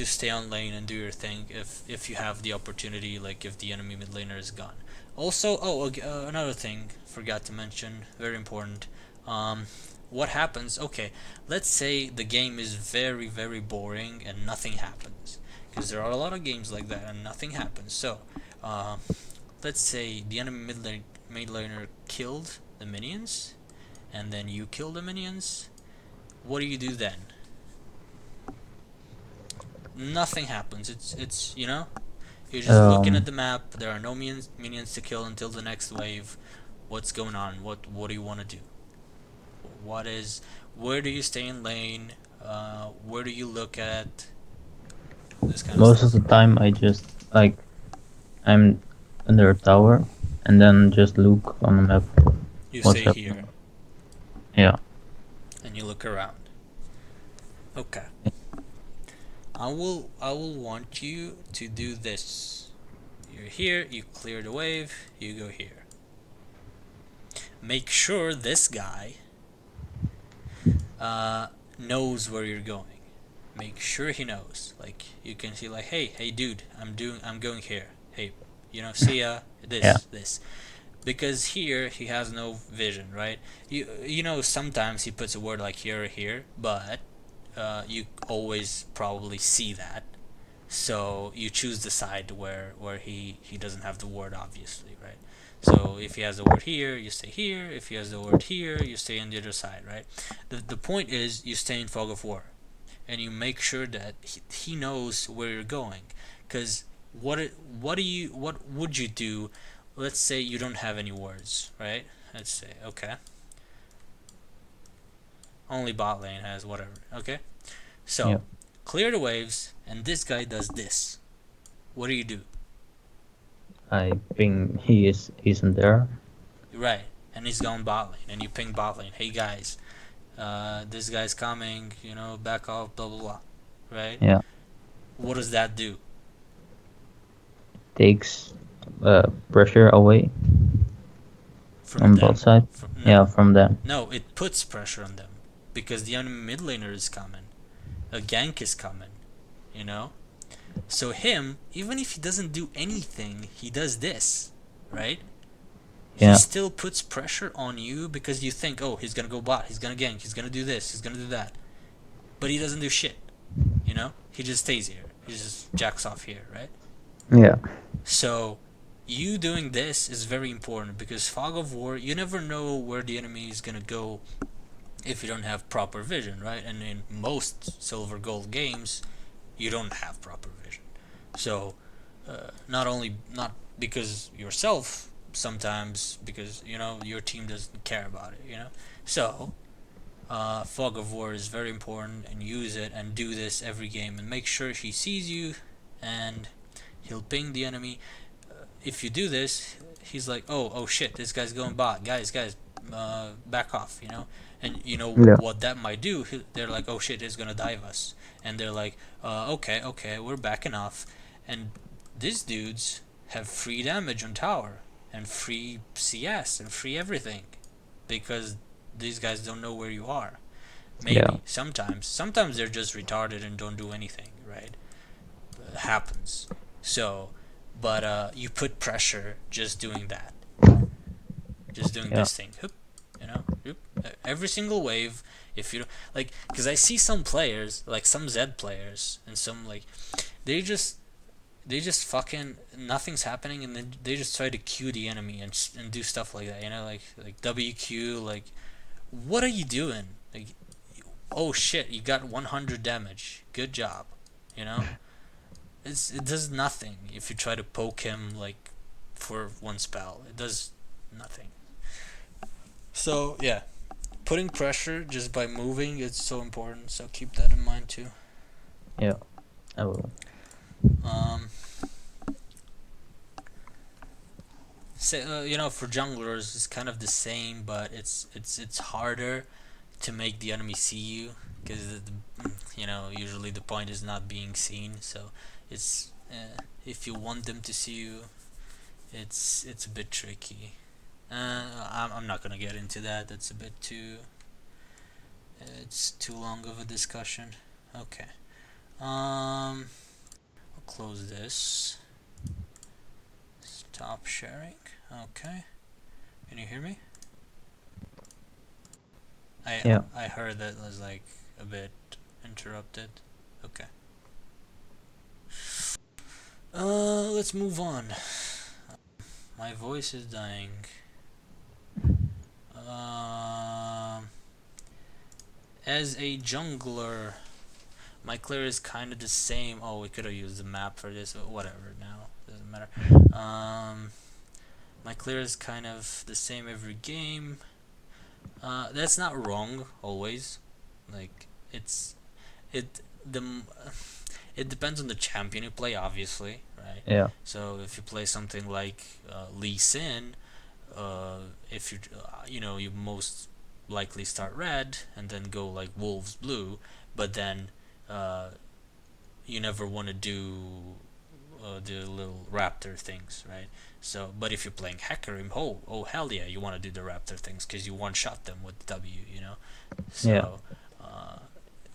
Speaker 1: stay on lane and do your thing if you have the opportunity. Like, if the enemy mid laner is gone. Also, another thing forgot to mention, very important. Um, what happens? Okay, let's say the game is very very boring and nothing happens, because there are a lot of games like that and nothing happens. So, uh, let's say the enemy mid laner killed the minions, and then you kill the minions. What do you do then? Nothing happens. It's you're just looking at
Speaker 2: Um.
Speaker 1: the map. There are no minions to kill until the next wave. What's going on? What do you want to do? What is Where do you stay in lane? Where do you look at? This kind of
Speaker 2: Most of
Speaker 1: stuff.
Speaker 2: the time, I just like I'm under a tower, and then just look on the map
Speaker 1: You
Speaker 2: what's
Speaker 1: stay here
Speaker 2: happening. Yeah.
Speaker 1: and you look around. Okay. I will want you to do this. You're here, you clear the wave, you go here. Make sure this guy uh, knows where you're going. Make sure he knows. Like, you can see, like, hey dude, I'm going here. Hey, see ya.
Speaker 2: Yeah.
Speaker 1: This, because here he has no vision, right? Sometimes he puts a word like here or here, but you always probably see that. So you choose the side where he doesn't have the word, obviously, right? So if he has the word here, you stay here. If he has the word here, you stay on the other side, right? The point is, you stay in fog of war, and you make sure that he knows where you're going. Because what would you do? Let's say you don't have any words, right? Let's say, okay, only bot lane has whatever. Okay,
Speaker 2: Yeah.
Speaker 1: so clear the waves, and this guy does this. What do?
Speaker 2: I think he isn't there.
Speaker 1: Right, and he's going bot lane, and you ping bot lane. Hey guys, this guy's coming. Back off. Blah blah blah. Right.
Speaker 2: Yeah.
Speaker 1: What does that do
Speaker 2: Takes pressure away
Speaker 1: from
Speaker 2: on both
Speaker 1: them?
Speaker 2: sides.
Speaker 1: No,
Speaker 2: Yeah, from them.
Speaker 1: no, it puts pressure on them because the enemy mid laner is coming. A gank is coming. You know. So him, even if he doesn't do anything, he does this. Right. He
Speaker 2: Yeah.
Speaker 1: still puts pressure on you because you think, oh, he's gonna go bot, he's gonna gank, he's gonna do this, he's gonna do that, but he doesn't do shit. He just stays here. He just jacks off here, right?
Speaker 2: Yeah.
Speaker 1: So you doing this is very important because fog of war, you never know where the enemy is gonna go if you don't have proper vision, right? And in most silver gold games, you don't have proper vision. So not because yourself, sometimes because your team doesn't care about it. So fog of war is very important, and use it and do this every game and make sure he sees you, and he'll ping the enemy. If you do this, he's like, oh shit, this guy's going bot, guys, back off, and you know
Speaker 2: Yeah.
Speaker 1: what that might do. They're like, oh shit, he's gonna dive us, and they're like, okay, we're backing off, and these dudes have free damage on tower and free CS and free everything because these guys don't know where you are.
Speaker 2: Yeah.
Speaker 1: Maybe sometimes they're just retarded and don't do anything, right? It happens. So, but you put pressure just doing that, just doing
Speaker 2: Yeah.
Speaker 1: this thing. Hoop, hoop. Every single wave. If you like, because I see some players, like some Zed players, and some like they just they just fucking nothing's happening, and then they just try to Q the enemy and do stuff like that. Like WQ. Like, what are you doing? Like, oh shit, you got 100 damage. Good job. You know, it does nothing if you try to poke him like for one spell. It does nothing. So yeah, putting pressure just by moving is so important. So keep that in mind too.
Speaker 2: Yeah. I will.
Speaker 1: Um, for junglers, it's kind of the same, but it's harder to make the enemy see you because usually the point is not being seen. So it's if you want them to see you, it's a bit tricky. I'm not gonna get into that. That's a bit too. It's too long of a discussion. Okay. I'll close this. Stop sharing. Okay. Can you hear me? I
Speaker 2: Yeah.
Speaker 1: I heard that was like a bit interrupted. Okay. Let's move on. My voice is dying. Um, as a jungler, my clear is kind of the same. Oh, we could have used the map for this, but whatever. Now doesn't matter. My clear is kind of the same every game. That's not wrong always. Like it the it depends on the champion you play, obviously, right?
Speaker 2: Yeah.
Speaker 1: So if you play something like Lee Sin, if you most likely start red and then go like wolves blue, but then uh, you never want to do the little raptor things, right? So, but if you're playing Hecarim, oh hell yeah, you want to do the raptor things because you one shot them with W.
Speaker 2: Yeah.
Speaker 1: So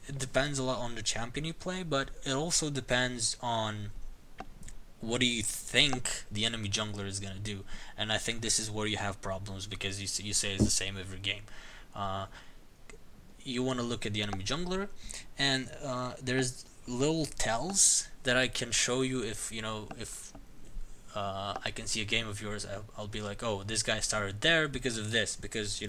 Speaker 1: it depends a lot on the champion you play, but it also depends on what do you think the enemy jungler is gonna do, and I think this is where you have problems because you say it's the same every game. Uh, you want to look at the enemy jungler, and there's little tells that I can show you if I can see a game of yours. I'll be like, oh, this guy started there because of this, because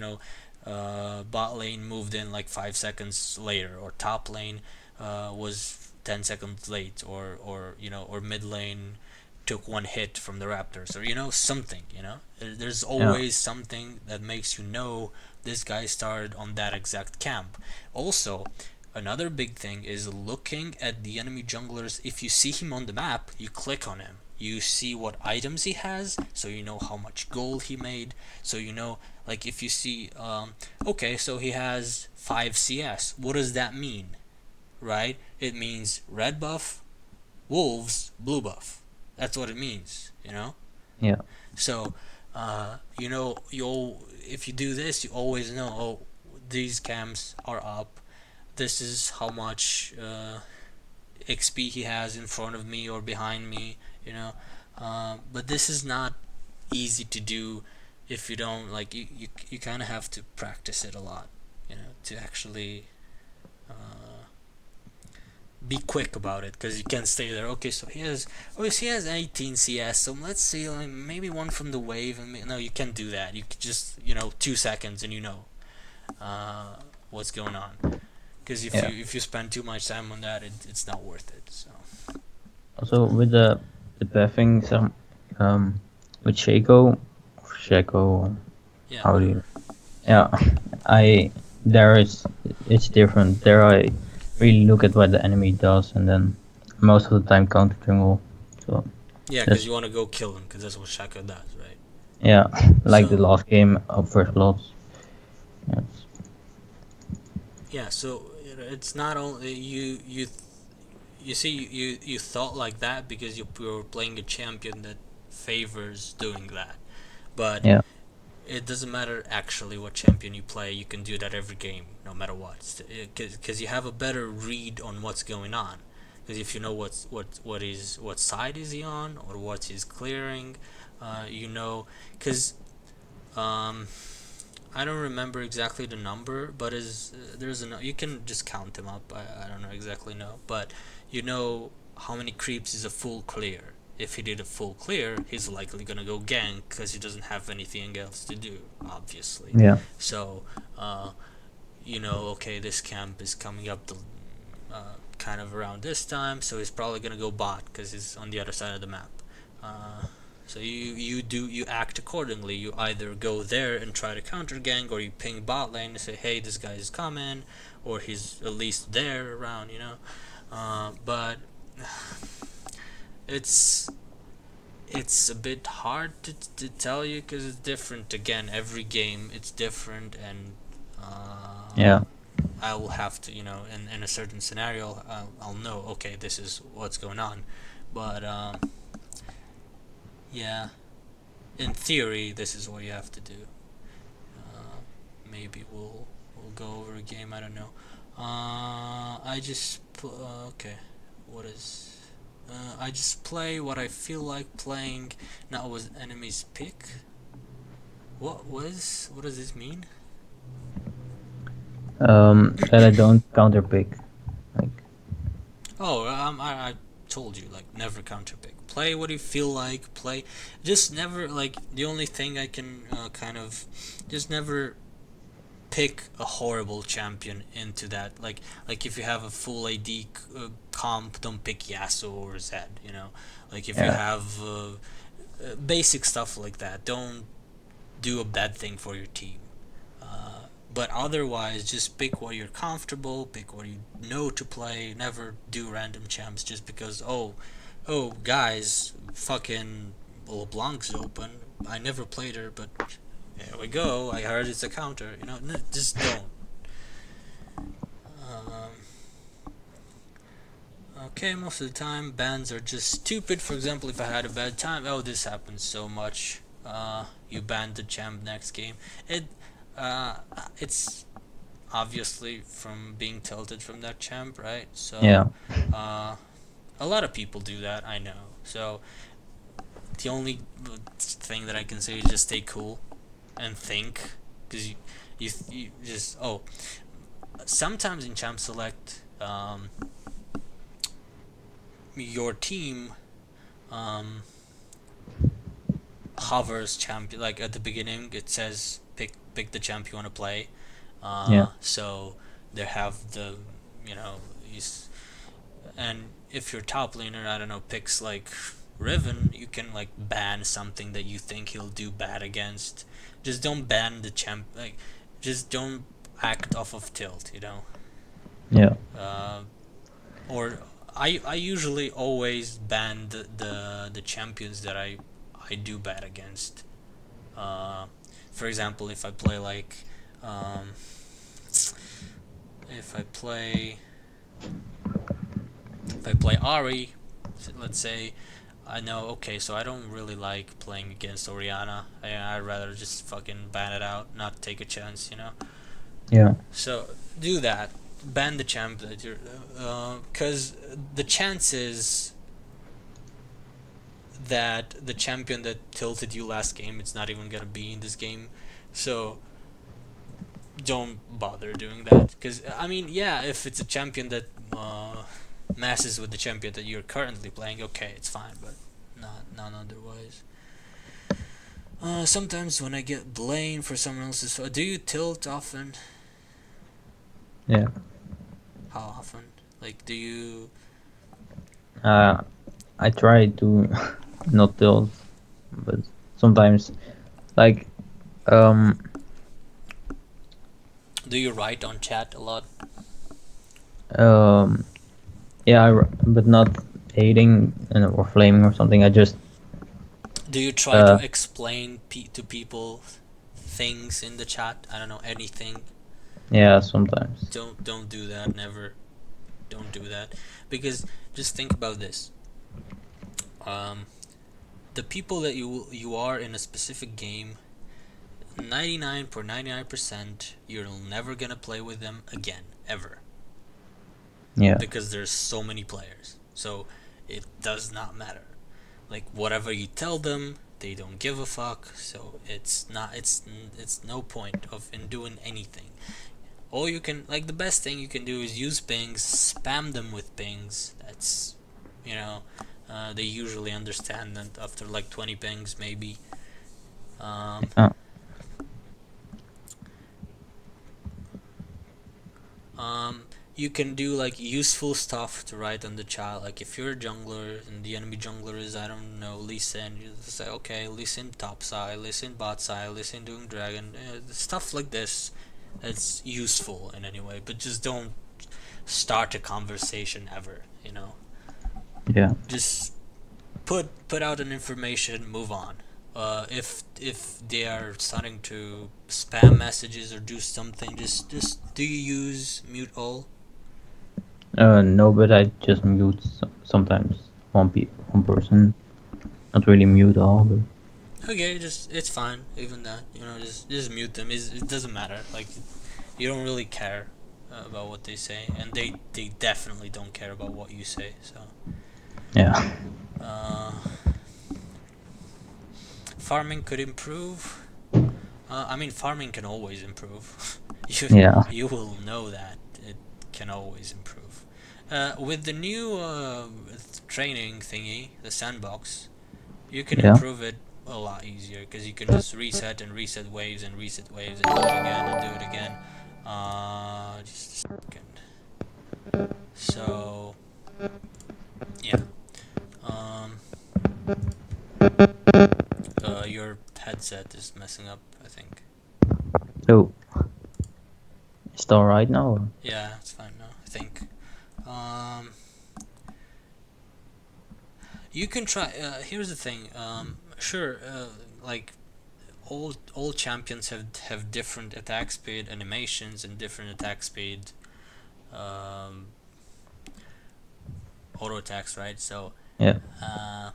Speaker 1: bot lane moved in like 5 seconds later, or top lane was 10 seconds late, or mid lane took one hit from the Raptors, or something. There's
Speaker 2: Yeah.
Speaker 1: always something that makes this guy started on that exact camp. Also, another big thing is looking at the enemy junglers. If you see him on the map, you click on him. You see what items he has, so you know how much gold he made. So like if you see, okay, so he has 5 CS. What does that mean, right? It means red buff, wolves, blue buff. That's what it means.
Speaker 2: Yeah.
Speaker 1: So, you'll if you do this, you always know. Oh, these camps are up. This is how much XP he has in front of me or behind me. But this is not easy to do if you don't like. You kind of have to practice it a lot. To actually be quick about it, because you can't stay there. Okay, so he has 18 CS. So let's see, like, maybe one from the wave. And no, you can't do that. You could just 2 seconds and uh, what's going on. Because if
Speaker 2: Yeah.
Speaker 1: you spend too much time on that, it's not worth it. So
Speaker 2: Also with the buffing some um with Shaco,
Speaker 1: Yeah,
Speaker 2: how do
Speaker 1: whatever.
Speaker 2: you, yeah, I there is it's different. There I really look at what the enemy does and then most of the time counter jungle. So
Speaker 1: Yeah, because
Speaker 2: that's,
Speaker 1: you want to go kill him, because that's what Shaka does, right?
Speaker 2: yeah, like the
Speaker 1: So
Speaker 2: last game of First Bloods. Yes.
Speaker 1: yeah, so it's not only you see you thought like that because you were playing a champion that favors doing that, but
Speaker 2: Yeah.
Speaker 1: it doesn't matter actually what champion you play. You can do that every game, no matter what, because you have a better read on what's going on. Because if you know what side is he on or what he's clearing, you know. Because um, I don't remember exactly the number, but is there's a you can just count them up. I don't know exactly know, but you know how many creeps is a full clear. If he did a full clear, he's likely gonna go gank because he doesn't have anything else to do, obviously.
Speaker 2: Yeah.
Speaker 1: So, you know, okay, this camp is coming up the kind of around this time, so he's probably gonna go bot because he's on the other side of the map. Uh, so you act accordingly. You either go there and try to counter gank, or you ping bot lane and say, "Hey, this guy is coming," or he's at least there around, you know. But it's it's a bit hard to tell you because it's different. Again, every game it's different, and
Speaker 2: Yeah.
Speaker 1: I will have to, you know, in a certain scenario, I'll know, okay, this is what's going on. But yeah, in theory, this is what you have to do. Maybe we'll go over a game. I don't know. I just okay. What is? I just play what I feel like playing, not what enemies pick. What does this mean?
Speaker 2: That I don't counter pick. Like,
Speaker 1: Oh, I told you, like, never counter pick. Play what you feel like. Play, just never like. The only thing I can kind of, just never pick a horrible champion into that. Like if you have a full AD comp, don't pick Yasuo or Zed. You know, like if you
Speaker 2: yeah.
Speaker 1: have basic stuff like that, don't do a bad thing for your team. But otherwise, just pick what you're comfortable, pick what you know to play. Never do random champs just because, oh, guys, fucking LeBlanc's open. I never played her, but here we go. I heard it's a counter. You know, just don't. Um, okay, most of the time, bans are just stupid. For example, if I had a bad time, oh, this happens so much. You banned the champ next game. It, uh, it's obviously from being tilted from that champ, right?
Speaker 2: Yeah.
Speaker 1: So, a lot of people do that, I know. So, the only thing that I can say is just stay cool and think, because you just sometimes in champ select, your team um, hovers champion, like at the beginning it says pick the champ you want to play.
Speaker 2: Yeah.
Speaker 1: So they have the, you know, and if your top laner, I don't know, picks like Riven, you can like ban something that you think he'll do bad against. Just don't ban the champ. Like, just don't act off of tilt. You know.
Speaker 2: Yeah.
Speaker 1: Uh, or I usually always ban the champions that I do bad against. Uh, for example, um, if I play if I play Ari, let's say, I know, okay, so I don't really like playing against Oriana. I'd rather just fucking ban it out, not take a chance, you know?
Speaker 2: Yeah.
Speaker 1: So do that. Ban the champ that you're. Because the chances that the champion that tilted you last game, it's not even gonna be in this game. So don't bother doing that. Because, I mean, yeah, if it's a champion that masses with the champion that you're currently playing, okay, it's fine, but none otherwise. Sometimes when I get blamed for someone else's fault, do you tilt often?
Speaker 2: Yeah.
Speaker 1: How often? Like, do you?
Speaker 2: Uh, I try to not those, but sometimes like um
Speaker 1: Do you write on chat a lot?
Speaker 2: um yeah, but not hating or flaming or something. I just
Speaker 1: Do you try to
Speaker 2: uh
Speaker 1: explain to people things in the chat? I don't know, anything.
Speaker 2: yeah, sometimes.
Speaker 1: Don't do that. Never. Don't do that, because just think about this. Um, the people that you are in a specific game, 99.99%, you're never gonna play with them again, ever,
Speaker 2: Yeah.
Speaker 1: because there's so many players. So it does not matter. Like whatever you tell them, they don't give a fuck. So it's not. It's no point of in doing anything. Or you can, like, the best thing you can do is use pings, spam them with pings. That's, you know, they usually understand that after like 20 pings, maybe. Um,
Speaker 2: Yeah.
Speaker 1: um, you can do like useful stuff to write on the chat. Like if you're a jungler and the enemy jungler is, I don't know, Lee Sin, you just say, okay, Lee Sin top side, Lee Sin bot side, Lee Sin doing dragon, stuff like this. That's useful in any way, but just don't start a conversation ever.
Speaker 2: Yeah.
Speaker 1: Just put out an information, move on. If they are starting to spam messages or do something, just do you use mute all?
Speaker 2: No, but I just mute sometimes one person. Not really mute all, but
Speaker 1: Okay, just it's fine. Even that, just mute them. It doesn't matter. Like you don't really care about what they say, and they definitely don't care about what you say. So
Speaker 2: yeah.
Speaker 1: uh, farming could improve. I mean, farming can always improve. you
Speaker 2: Yeah.
Speaker 1: you will know that it can always improve. With the new training thingy, the sandbox, you can
Speaker 2: Yeah.
Speaker 1: improve it a lot easier because you can just reset and reset waves and reset waves and do it again and do it again. Just a second. So yeah. Um, your headset is messing up, I think.
Speaker 2: So it's all right now. Or?
Speaker 1: Yeah, it's fine now, I think. Um, you can try. Here's the thing. Sure. Like all champions have different attack speed animations and different attack speed um, auto attacks, right? So
Speaker 2: Yeah.
Speaker 1: uh,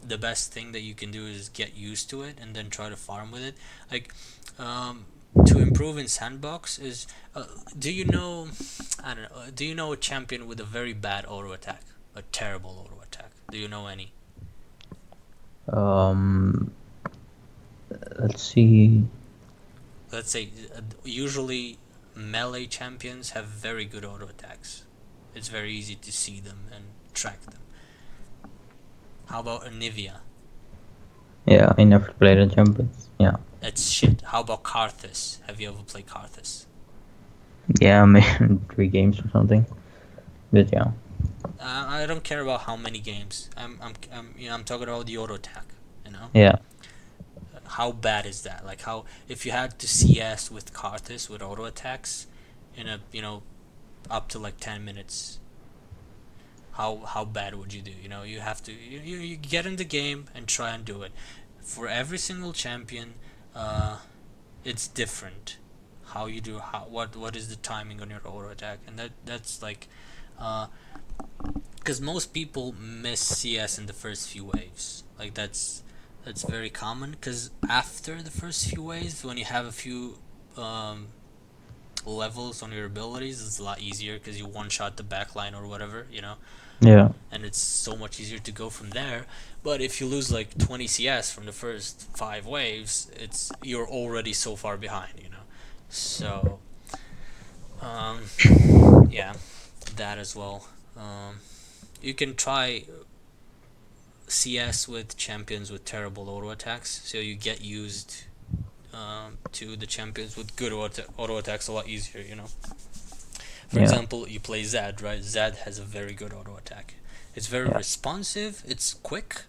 Speaker 1: the best thing that you can do is get used to it and then try to farm with it. Like to improve in sandbox is. Do you know? I don't know. Do you know a champion with a very bad auto attack? A terrible auto attack. Do you know any?
Speaker 2: Um. Let's see.
Speaker 1: Let's say usually melee champions have very good auto attacks. It's very easy to see them and track them. How about Anivia?
Speaker 2: Yeah, I never played the champions. Yeah.
Speaker 1: That's shit. How about Karthus? Have you ever played Karthus?
Speaker 2: Yeah, maybe 3 games or something. But yeah.
Speaker 1: I don't care about how many games. I'm talking about the auto attack. You know,
Speaker 2: Yeah.
Speaker 1: how bad is that? Like how if you had to CS with Karthus with auto attacks in a up to like 10 minutes, how bad would you do? You have to you get in the game and try and do it. For every single champion, it's different. How you do what is the timing on your auto attack, and that's like, because most people miss CS in the first few waves. Like that's very common. Because after the first few waves, when you have a few levels on your abilities, it's a lot easier because you one shot the backline or whatever.
Speaker 2: Yeah.
Speaker 1: And it's so much easier to go from there. But if you lose like 20 CS from the first 5 waves, you're already so far behind. So um, yeah, that as well. You can try CS with champions with terrible auto attacks, so you get used to the champions with good auto attacks a lot easier. For
Speaker 2: Yeah.
Speaker 1: example, you play Zed, right? Zed has a very good auto attack. It's very
Speaker 2: Yeah.
Speaker 1: responsive. It's quick.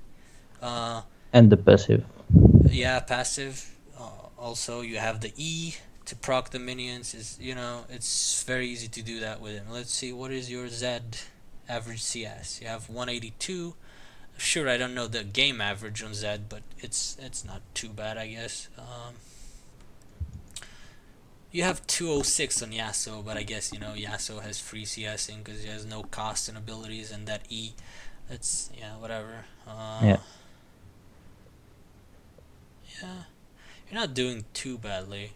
Speaker 1: Uh,
Speaker 2: And the passive.
Speaker 1: yeah, passive. Also, you have the E to proc the minions. Is it's very easy to do that with him. Let's see, what is your Z average CS? You have 182. Sure, I don't know the game average on Zed, but it's not too bad, I guess. You have 206 on Yasuo, but I guess Yasuo has free CSing because he has no cost and abilities, and that E, it's yeah whatever.
Speaker 2: Yeah.
Speaker 1: Yeah, you're not doing too badly.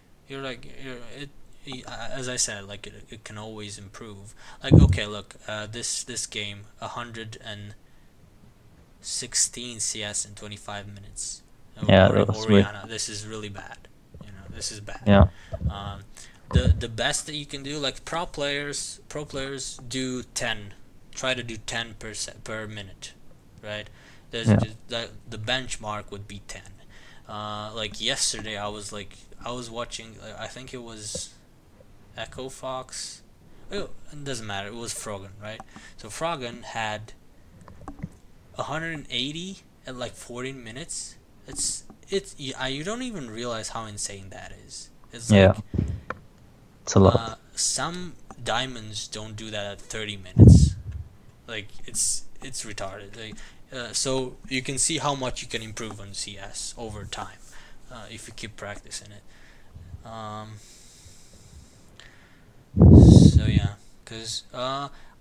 Speaker 1: As I said, like it can always improve. Like okay, look, this game 116 CS in 25 minutes.
Speaker 2: Yeah, that was great.
Speaker 1: Oriana, this is really bad. This is bad.
Speaker 2: Yeah.
Speaker 1: Um, the best that you can do, like pro players do 10, try to do 10% per minute, right? There's
Speaker 2: Yeah.
Speaker 1: just the benchmark would be 10. Like yesterday, I was watching. I think it was Echo Fox. Oh, it doesn't matter. It was Froggen, right? So Froggen had 180 at like 14 minutes. You don't even realize how insane that is. It's
Speaker 2: Yeah.
Speaker 1: like
Speaker 2: It's a lot.
Speaker 1: some diamonds don't do that at 30 minutes. Like it's retarded. So you can see how much you can improve on CS over time if you keep practicing it. So yeah, cause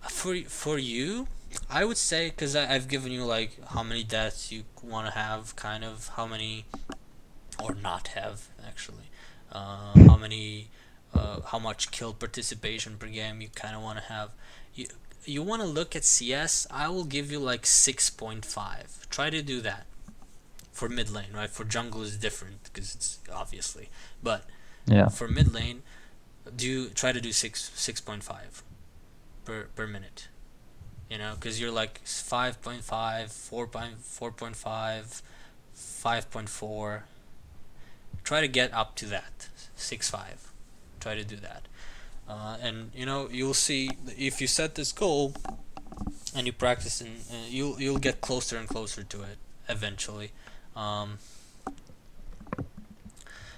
Speaker 1: for you, I would say because I've given you like how many deaths you want to have, kind of how many or not have actually, how many, how much kill participation per game you kind of want to have. You you want to look at CS? I will give you like 6.5. Try to do that for mid lane, right? For jungle is different because it's obviously, but
Speaker 2: Yeah.
Speaker 1: for mid lane, try to do 6.5 per minute. Because you're like 5.5, 4.5, 5.4. Try to get up to that 6.5. Try to do that, and you'll see if you set this goal and you practice, and you'll get closer and closer to it eventually. Um,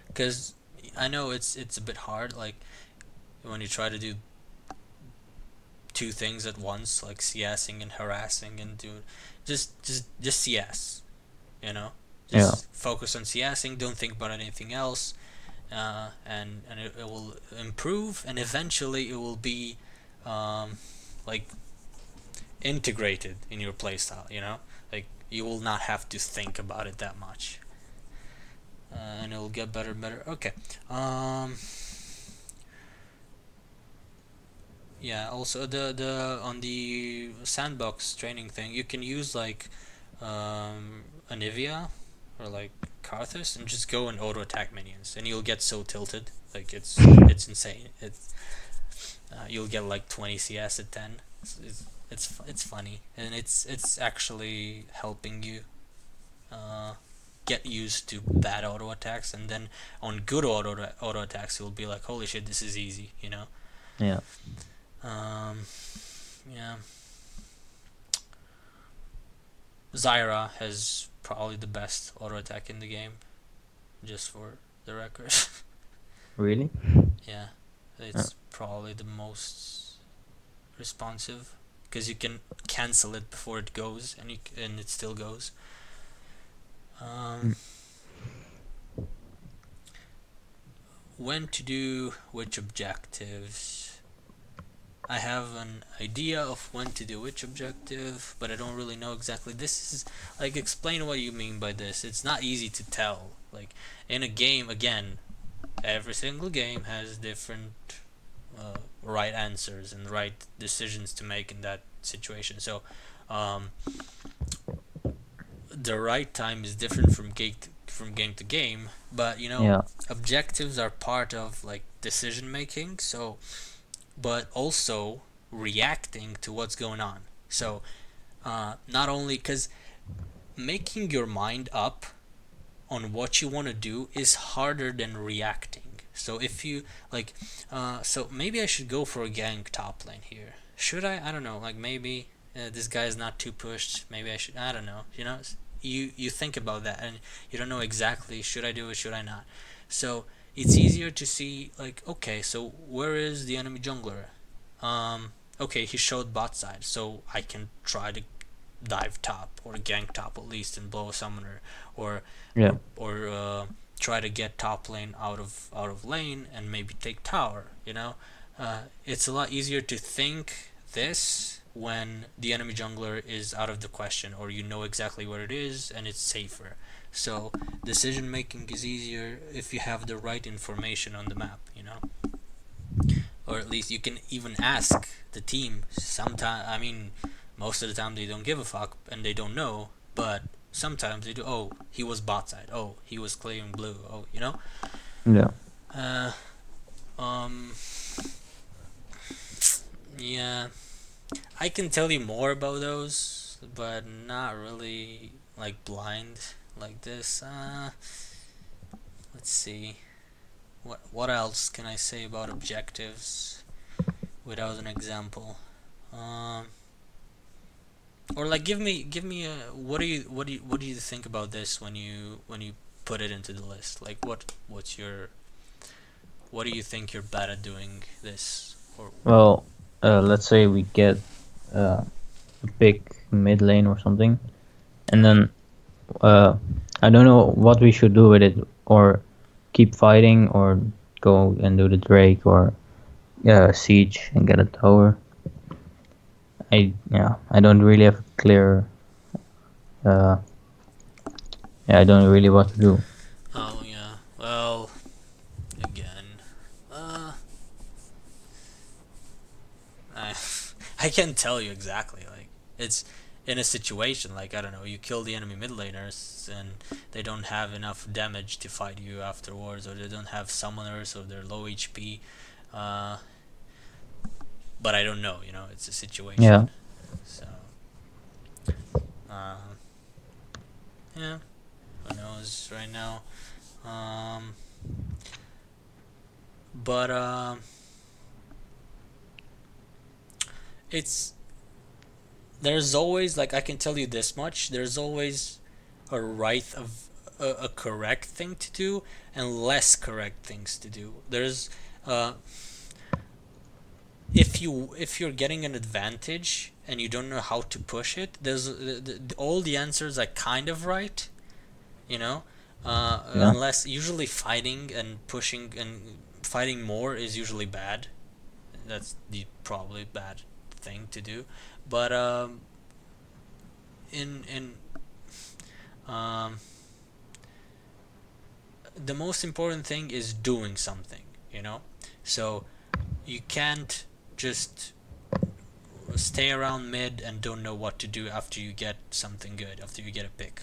Speaker 1: because I know it's a bit hard, like when you try to do two things at once, like CSing and harassing, and do just CS. You know,
Speaker 2: Yeah.
Speaker 1: just focus on CSing. Don't think about anything else, and it will improve, and eventually it will be, like integrated in your playstyle. Like you will not have to think about it that much, and it will get better and better. Okay. Um, Yeah. Also, the on the sandbox training thing, you can use like Anivia or like Karthus and just go and auto attack minions, and you'll get so tilted. Like it's insane. You'll get like 20 CS at 10. It's funny, and it's actually helping you uh, get used to bad auto attacks, and then on good auto attacks, you'll be like, holy shit, this is easy.
Speaker 2: Yeah.
Speaker 1: Um, yeah. Zyra has probably the best auto attack in the game, just for the record.
Speaker 2: Really?
Speaker 1: Yeah,
Speaker 2: Yeah.
Speaker 1: it's probably the most responsive because you can cancel it before it goes, and it still goes. Um,
Speaker 2: Mm.
Speaker 1: when to do which objectives? I have an idea of when to do which objective, but I don't really know exactly. This is like, explain what you mean by this. It's not easy to tell. Like in a game, again, every single game has different right answers and right decisions to make in that situation. So, um, the right time is different from game to game. But
Speaker 2: Yeah.
Speaker 1: objectives are part of like decision making. So, but also reacting to what's going on. So, not only because making your mind up on what you want to do is harder than reacting. So if you so maybe I should go for a gank top lane here. Should I? I don't know. Like maybe this guy is not too pushed. Maybe I should. I don't know. You think about that, and you don't know exactly should I do it, should I not. So it's easier to see like, okay, so where is the enemy jungler? Okay, he showed bot side, so I can try to dive top or gank top at least and blow a summoner, or
Speaker 2: Yeah.
Speaker 1: try to get top lane out of lane and maybe take tower. It's a lot easier to think this when the enemy jungler is out of the question, or you know exactly where it is and it's safer. So decision making is easier if you have the right information on the map. Or at least you can even ask the team. Sometimes, I mean, most of the time they don't give a fuck and they don't know, but sometimes they do. Oh, he was bot side. Oh, he was clearing blue. Oh,
Speaker 2: Yeah.
Speaker 1: uh um yeah, I can tell you more about those, but not really like blind like this. Let's see. What else can I say about objectives without an example? Um or like give me a what do you think about this when you put it into the list? Like what do you think you're bad at doing this or
Speaker 2: Well, let's say we get a big mid lane or something, and
Speaker 1: alright.
Speaker 2: then I don't know what we should do with it, or keep fighting, or go and do the Drake, or siege and get a tower. I don't really have a clear. Uh, yeah, I don't really what to do.
Speaker 1: Oh yeah. Well, again, uh, I I can't tell you exactly. Like it's in a situation like I don't know, you kill the enemy mid laners and they don't have enough damage to fight you afterwards, or they don't have summoners, or they're low HP. Uh, but I don't know. It's a situation.
Speaker 2: Yeah,
Speaker 1: So, uh, yeah, who knows right now? Um, but it's there's always like I can tell you this much. There's always a right of a correct thing to do and less correct things to do. There's uh, if you're getting an advantage and you don't know how to push it, there's all the answers are kind of right, you know.
Speaker 2: yeah,
Speaker 1: Unless usually fighting and pushing and fighting more is usually bad. That's the probably bad thing to do. But in um, the most important thing is doing something. You know, so you can't just stay around mid and don't know what to do after you get something good, after you get a pick.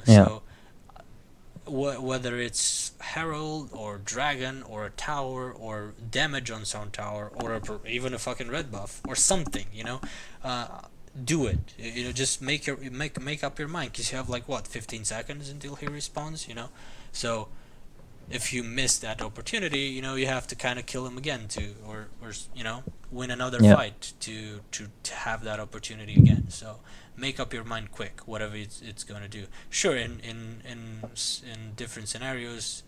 Speaker 2: yeah,
Speaker 1: So whether it's Herald or Dragon or a tower or damage on some tower or even a fucking red buff or something, uh, do it. Just make up your mind because you have like what 15 seconds until he respawns. So if you miss that opportunity, you have to kind of kill him again to, or win another
Speaker 2: yeah,
Speaker 1: fight to have that opportunity again. So make up your mind quick, whatever it's going to do. Sure, in different scenarios,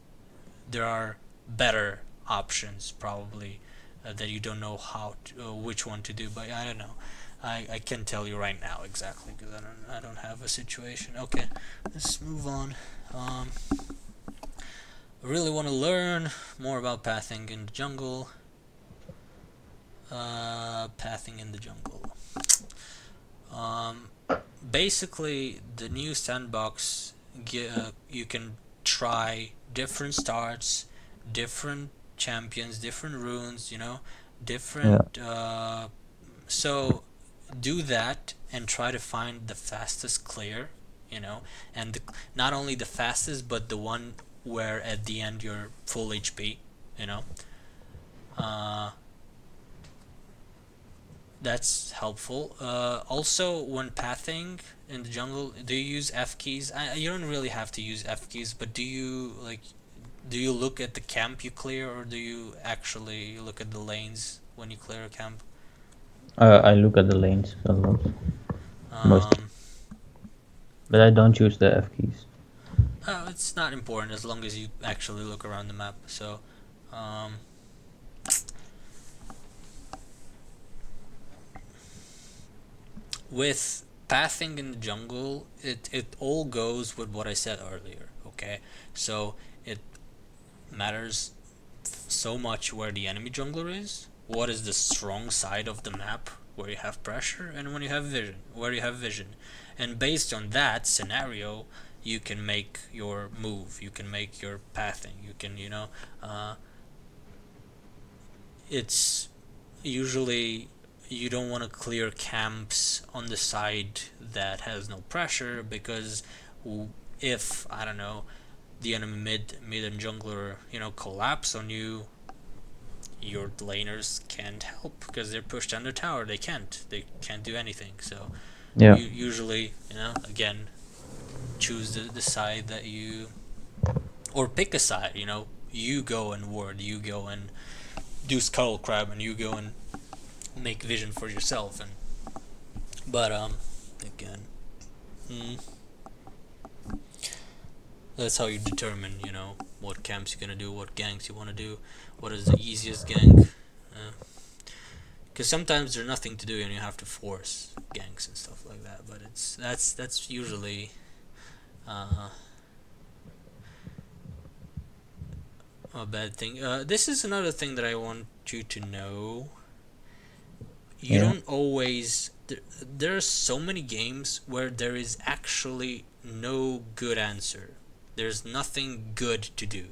Speaker 1: there are better options probably that you don't know which one to do, but I don't know. I can tell you right now exactly because I don't have a situation. Okay, let's move on. I really want to learn more about pathing in the jungle. Pathing in the jungle. Um, Basically, the new sandbox, you can try different starts, different champions, different runes.
Speaker 2: yeah,
Speaker 1: Different. So do that and try to find the fastest clear. And not only the fastest, but the one where at the end you're full HP. You know, uh, that's helpful. Also, when pathing in the jungle, do you use F keys? You don't really have to use F keys, but do you look at the camp you clear, or do you actually look at the lanes when you clear a camp?
Speaker 2: I look at the lanes a lot, most,
Speaker 1: Um,
Speaker 2: but I don't use the F keys.
Speaker 1: it's not important as long as you actually look around the map. So, um, with pathing in the jungle, it all goes with what I said earlier. Okay, so it matters so much where the enemy jungler is, what is the strong side of the map where you have pressure, and when you have vision, where you have vision. And based on that scenario, you can make your move, you can make your pathing, you can, it's usually you don't want to clear camps on the side that has no pressure because if I don't know the enemy mid and jungler collapse on you, your laners can't help because they're pushed under tower. They can't do anything. So
Speaker 2: Yeah,
Speaker 1: you usually again choose the side that you, or pick a side. You go and ward, you go and do skull crab, and you go and make vision for yourself. And but again, mm, that's how you determine what camps you're gonna do, what ganks you want to do, what is the easiest gank. Because sometimes there's nothing to do and you have to force ganks and stuff like that. But that's usually uh, a bad thing. This is another thing that I want you to know. You
Speaker 2: yeah,
Speaker 1: don't always. There are so many games where there is actually no good answer. There's nothing good to do.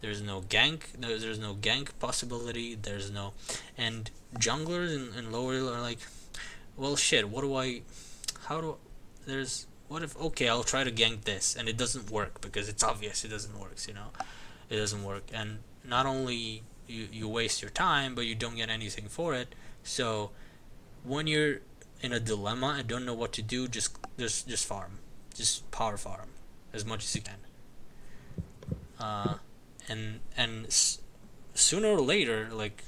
Speaker 1: There's no gank. There's no gank possibility. There's no, and junglers in lower are like, well, shit. What do I? How do? There's what if? Okay, I'll try to gank this, and it doesn't work because it's obvious it doesn't work. It doesn't work, and not only you waste your time, but you don't get anything for it. So when you're in a dilemma and don't know what to do, just farm, just power farm as much as you can. Uh, and sooner or later, like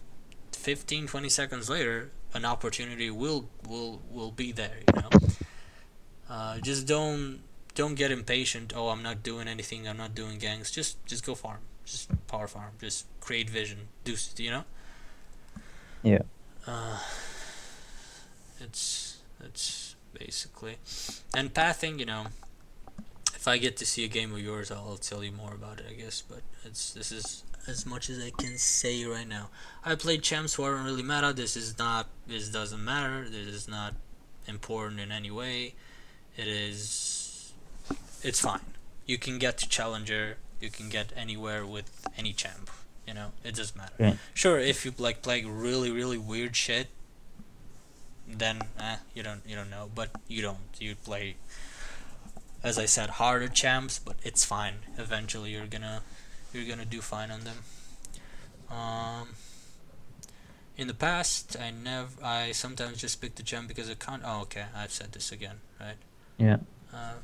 Speaker 1: 15, 20 seconds later, an opportunity will be there. Just don't get impatient. Oh, I'm not doing anything. I'm not doing gangs. Just go farm. Just power farm. Just create vision. Do.
Speaker 2: yeah.
Speaker 1: Uh, it's basically, and pathing. If I get to see a game of yours, I'll tell you more about it, I guess. But this is as much as I can say right now. I played champs who aren't really meta. This is not. This doesn't matter. This is not important in any way. It is. It's fine. You can get to challenger. You can get anywhere with any champ. It doesn't matter.
Speaker 2: Okay.
Speaker 1: Sure, if you play really really weird shit, then you don't know. But you don't. You play, as I said, harder champs, but it's fine. Eventually, you're gonna do fine on them. Um, in the past, I sometimes just pick the gem because I can't. Oh, okay. I've said this again, right?
Speaker 2: Yeah.
Speaker 1: Uh,